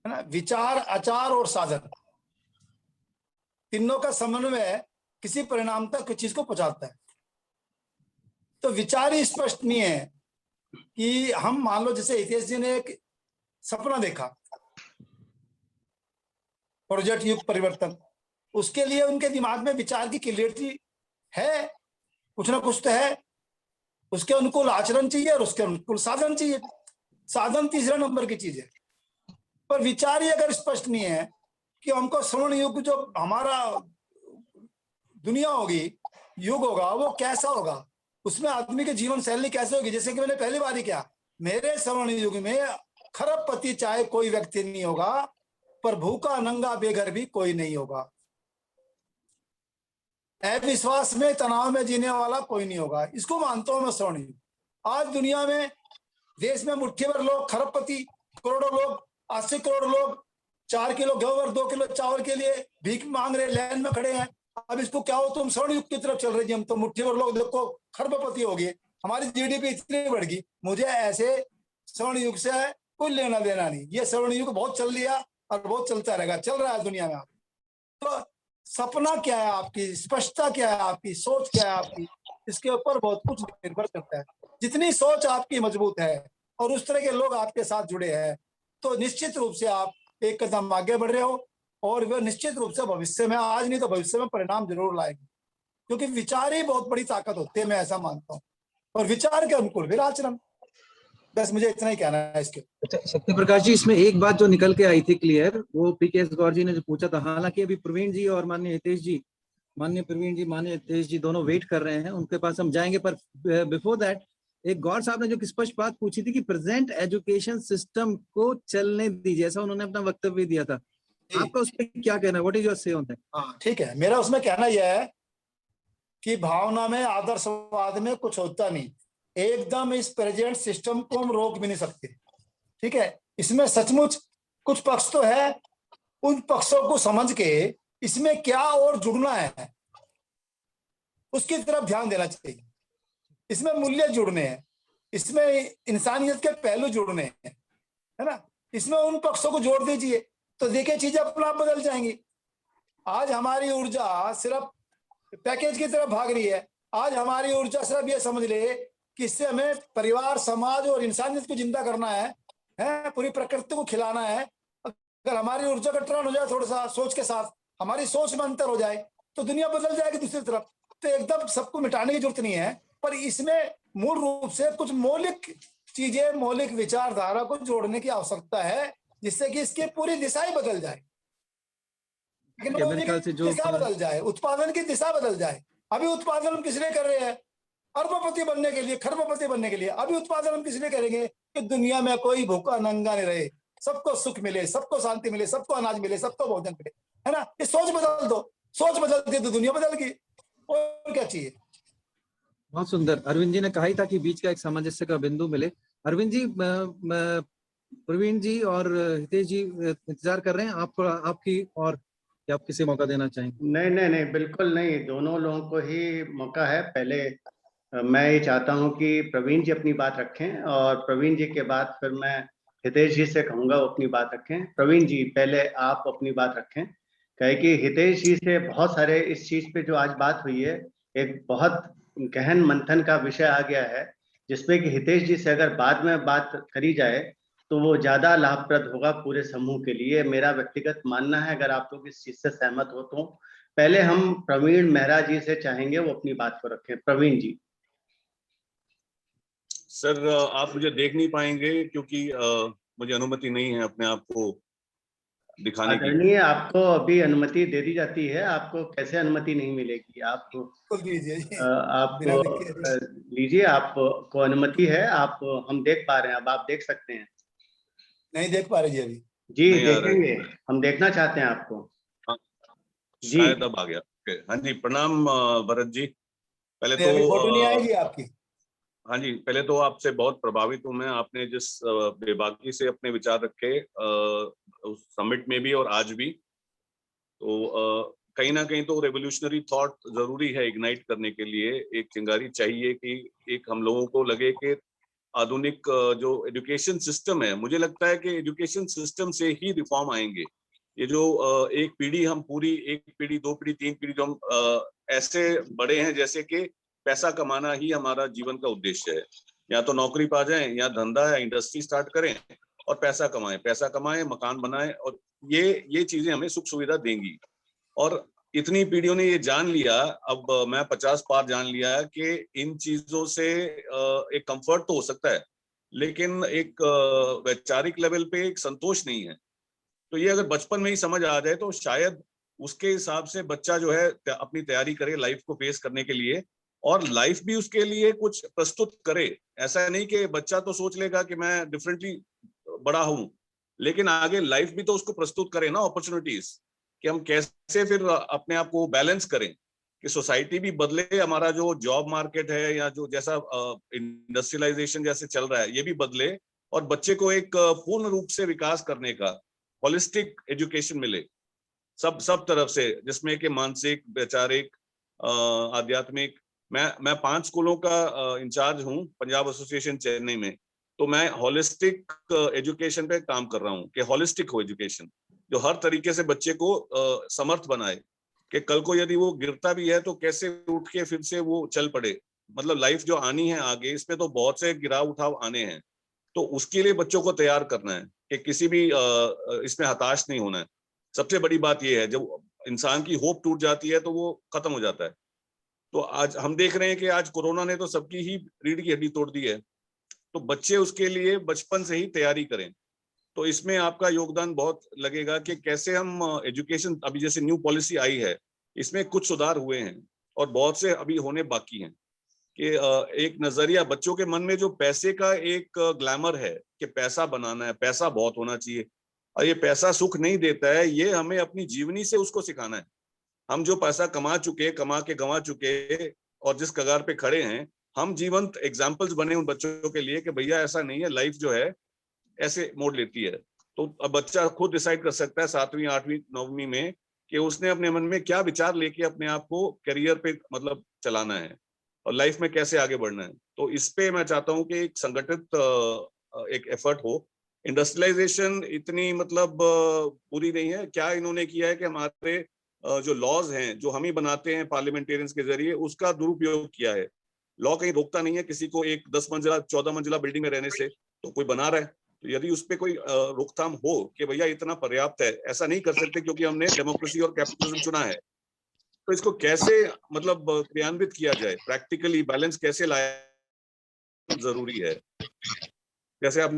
B: है ना। विचार, आचार और साधन, तीनों का समन्वय किसी परिणाम तक किसी चीज को पहुंचाता है। तो विचार ही स्पष्ट नहीं है कि हम मान लो जैसे हितेश जी ने एक सपना देखा, प्रोजेक्ट युग परिवर्तन, उसके लिए उनके दिमाग में विचार की क्लियरिटी है, कुछ ना कुछ तो है। उसके अनुकूल आचरण चाहिए और उसके अनुकूल साधन चाहिए। साधन तीसरा नंबर की चीज है, पर विचार ही अगर स्पष्ट नहीं है कि हमको स्वर्ण युग जो हमारा दुनिया होगी, युग होगा, वो कैसा होगा, उसमें आदमी की जीवन शैली कैसे होगी। जैसे कि मैंने पहली बार ही किया, मेरे स्वर्ण युग में खरबपति चाहे कोई व्यक्ति नहीं होगा, पर भूखा नंगा बेघर भी कोई नहीं होगा। अविश्वास में, तनाव में जीने वाला कोई नहीं होगा। इसको मानता हूं मैं स्वर्ण युग। आज दुनिया में, देश में मुट्ठी भर लोग खरबपति, करोड़ों लोग, 80 करोड़ लोग 4 किलो गेहूं और 2 किलो चावल के लिए भीख मांग रहे, लाइन में खड़े हैं। अब इसको क्या हो, तुम स्वर्ण युग की तरफ चल रहे जी, हम तो मुट्ठी भर लोग देखो खरबपति हो गए, हमारी GDP इतनी बढ़ गई। मुझे ऐसे स्वर्ण युग से कोई लेना देना नहीं। ये स्वर्ण युग बहुत चल लिया और बहुत चलता रहेगा, चल रहा है दुनिया में। तो सपना क्या है आपकी, स्पष्टता क्या है आपकी, सोच क्या है आपकी, इसके ऊपर बहुत कुछ निर्भर करता है। जितनी सोच आपकी मजबूत है और उस तरह के लोग आपके साथ जुड़े हैं, तो निश्चित रूप से आप एक कदम आगे बढ़ रहे हो और वह निश्चित रूप से भविष्य में, आज नहीं तो भविष्य में परिणाम जरूर लाएंगे, क्योंकि विचार ही बहुत बड़ी ताकत होती है, मैं ऐसा मानता हूँ। और विचार के अनुकूल फिर आचरण। बस मुझे इतना ही कहना है इसके।
A: सत्यप्रकाश जी, इसमें एक बात जो निकल के आई थी क्लियर, वो PKS गौर जी ने जो पूछा था, हालांकि अभी प्रवीण जी और माननीय हितेश जी, माननीय प्रवीण जी, माननीय हितेश जी दोनों वेट कर रहे हैं, उनके पास हम जाएंगे। पर बिफोर दैट, एक गौर साहब ने जो स्पष्ट बात पूछी थी कि प्रेजेंट एजुकेशन सिस्टम को चलने दीजिए, ऐसा उन्होंने अपना वक्तव्य दिया था। आपका उस पर क्या कहना है? व्हाट इज योर से ऑन दैट?
B: हाँ, ठीक है। मेरा उसमें कहना यह है कि भावना में, आदर्शवाद में कुछ होता नहीं। एकदम इस प्रेजेंट सिस्टम को हम रोक भी नहीं सकते, ठीक है। इसमें सचमुच कुछ पक्ष तो है, उन पक्षों को समझ के इसमें क्या और जुड़ना है, उसकी तरफ ध्यान देना चाहिए। इसमें मूल्य जुड़ने हैं, इसमें इंसानियत के पहलू जुड़ने हैं, है ना। इसमें उन पक्षों को जोड़ दीजिए तो देखिए चीजें अपने आप बदल जाएंगी। आज हमारी ऊर्जा सिर्फ पैकेज की तरफ भाग रही है। आज हमारी ऊर्जा सिर्फ ये समझ ले कि इससे हमें परिवार, समाज और इंसानियत को जिंदा करना है, पूरी प्रकृति को खिलाना है। अगर हमारी ऊर्जा का टर्न हो जाए थोड़ा सा सोच के साथ, हमारी सोच में अंतर हो जाए तो दुनिया बदल जाएगी दूसरी तरफ। तो एकदम सबको मिटाने की जरूरत नहीं है, पर इसमें मूल रूप से कुछ मौलिक चीजें, मौलिक विचारधारा को जोड़ने की आवश्यकता है, जिससे कि इसकी पूरी दिशा ही बदल जाए,
A: मेरे ख्याल से जो
B: दिशा बदल जाए, उत्पादन की दिशा बदल जाए। अभी उत्पादन हम किस लिए कर रहे हैं? अरबपति बनने के लिए, खरबपति बनने के लिए। अभी उत्पादन हम किस लिए करेंगे? कि दुनिया में कोई भूखा नंगा नहीं रहे, सबको सुख मिले, सबको शांति मिले, सबको अनाज मिले, सबको भोजन मिले, है ना। ये सोच बदल दो, सोच बदलती तो दुनिया बदल गई, और क्या चाहिए।
A: बहुत सुंदर। अरविंद जी ने कहा ही था कि बीच का एक सामंजस्य का बिंदु मिले। अरविंद जी, प्रवीण जी और हितेश जी इंतजार कर रहे हैं आपकी, और क्या आप किसे मौका देना चाहेंगे?
C: नहीं नहीं नहीं, बिल्कुल नहीं, दोनों लोगों को ही मौका है। पहले मैं ये चाहता हूं कि प्रवीण जी अपनी बात रखें, और प्रवीण जी के बाद फिर मैं हितेश जी से कहूंगा वो अपनी बात रखें। प्रवीण जी पहले आप अपनी बात रखें, कहे कि हितेश जी से बहुत सारे इस चीज पे जो आज बात हुई है, एक बहुत गहन मंथन का विषय आ गया है, जिसपे कि हितेश जी से अगर बाद में बात करी जाए तो वो ज्यादा लाभप्रद होगा पूरे समूह के लिए, मेरा व्यक्तिगत मानना है। अगर आप लोग इस चीज से सहमत हो तो पहले हम प्रवीण मेहरा जी से चाहेंगे वो अपनी बात को रखें। प्रवीण जी।
I: सर, आप मुझे देख नहीं पाएंगे क्योंकि मुझे अनुमति नहीं है अपने आप को दिखाने की।
C: आदरणीय, आपको अभी अनुमति दे दी जाती है, आपको कैसे अनुमति नहीं मिलेगी? आप लीजिए, आपको अनुमति है, आप, हम देख पा रहे हैं, अब आप देख सकते हैं।
B: नहीं देख पा रहे जी अभी?
C: जी देखेंगे, हम देखना चाहते हैं आपको।
I: जी शायद अब आ गया। हाँ जी, प्रणाम भरत जी। पहले तो
B: फोटो नहीं आएगी आपकी?
I: हाँ जी, पहले तो आपसे बहुत प्रभावित हूँ मैं, आपने जिस बेबाकी से अपने विचार रखे उस समिट में भी और आज भी, तो कहीं ना कहीं तो रेवोल्यूशनरी थॉट जरूरी है इग्नाइट करने के लिए। एक चिंगारी चाहिए कि एक हम लोगों को लगे कि आधुनिक जो एजुकेशन सिस्टम है, मुझे लगता है कि एजुकेशन सिस्टम से ही रिफॉर्म आएंगे। ये जो एक पीढ़ी, हम पूरी एक पीढ़ी, दो पीढ़ी, तीन पीढ़ी जो हम ऐसे बड़े हैं जैसे कि पैसा कमाना ही हमारा जीवन का उद्देश्य है। या तो नौकरी पा जाएं, या धंधा या इंडस्ट्री स्टार्ट करें और पैसा कमाएं, मकान बनाएं, और ये चीजें हमें सुख सुविधा देंगी। और इतनी पीढ़ियों ने ये जान लिया, अब मैं 50 पार जान लिया कि इन चीजों से एक कंफर्ट तो हो सकता है, लेकिन एक वैचारिक लेवल पे एक संतोष नहीं है। तो ये अगर बचपन में ही समझ आ जाए तो शायद उसके हिसाब से बच्चा जो है अपनी तैयारी करे लाइफ को फेस करने के लिए, और लाइफ भी उसके लिए कुछ प्रस्तुत करे। ऐसा नहीं कि बच्चा तो सोच लेगा कि मैं डिफरेंटली बड़ा हूं, लेकिन आगे लाइफ भी तो उसको प्रस्तुत करे ना, अपॉर्चुनिटीज, कि हम कैसे फिर अपने आप को बैलेंस करें कि सोसाइटी भी बदले, हमारा जो जॉब मार्केट है या जो जैसा इंडस्ट्रियलाइजेशन जैसे चल रहा है ये भी बदले, और बच्चे को एक पूर्ण रूप से विकास करने का होलिस्टिक एजुकेशन मिले सब तरफ से, जिसमें कि मानसिक, वैचारिक, आध्यात्मिक। मैं 5 स्कूलों का इंचार्ज हूं पंजाब एसोसिएशन चेन्नई में, तो मैं होलिस्टिक एजुकेशन पे काम कर रहा हूं कि होलिस्टिक हो एजुकेशन, जो हर तरीके से बच्चे को समर्थ बनाए कि कल को यदि वो गिरता भी है तो कैसे उठ के फिर से वो चल पड़े। मतलब लाइफ जो आनी है आगे, इसमें तो बहुत से गिराव उठाव आने हैं, तो उसके लिए बच्चों को तैयार करना है कि किसी भी इसमें हताश नहीं होना है। सबसे बड़ी बात ये है, जब इंसान की होप टूट जाती है तो वो खत्म हो जाता है। तो आज हम देख रहे हैं कि आज कोरोना ने तो सबकी ही रीढ़ की हड्डी तोड़ दी है, तो बच्चे उसके लिए बचपन से ही तैयारी करें। तो इसमें आपका योगदान बहुत लगेगा कि कैसे हम एजुकेशन, अभी जैसे न्यू पॉलिसी आई है, इसमें कुछ सुधार हुए हैं और बहुत से अभी होने बाकी हैं। कि एक नजरिया बच्चों के मन में जो पैसे का एक ग्लैमर है कि पैसा बनाना है, पैसा बहुत होना चाहिए, और ये पैसा सुख नहीं देता है, ये हमें अपनी जीवनी से उसको सिखाना है। हम जो पैसा कमा के गंवा चुके और जिस कगार पे खड़े हैं, हम जीवंत एग्जाम्पल्स बने उन बच्चों के लिए कि भैया ऐसा नहीं है, लाइफ जो है ऐसे मोड़ लेती है। तो अब बच्चा खुद डिसाइड कर सकता है 7वीं 8वीं 9वीं में कि उसने अपने मन में क्या विचार लेके अपने आप को करियर पे मतलब चलाना है और लाइफ में कैसे आगे बढ़ना है। तो इस पे मैं चाहता हूं कि एक संगठित एक एफर्ट हो इंडस्ट्रियलाइजेशन इतनी मतलब पूरी नहीं है। क्या इन्होंने किया है कि हमारे जो लॉज हैं जो हम ही बनाते हैं पार्लियामेंटेरियंस के जरिए, उसका दुरुपयोग किया है। लॉ कहीं रोकता नहीं है किसी को एक 10 मंजिला 14 मंजिला बिल्डिंग में रहने से, तो कोई बना रहा है तो यदि उस पर कोई रोकथाम हो कि भैया इतना पर्याप्त है, ऐसा नहीं कर सकते क्योंकि हमने डेमोक्रेसी और कैपिटलिज्म चुना है, तो इसको कैसे मतलब क्रियान्वित किया जाए, प्रैक्टिकली बैलेंस कैसे लाया जरूरी है। जैसे आप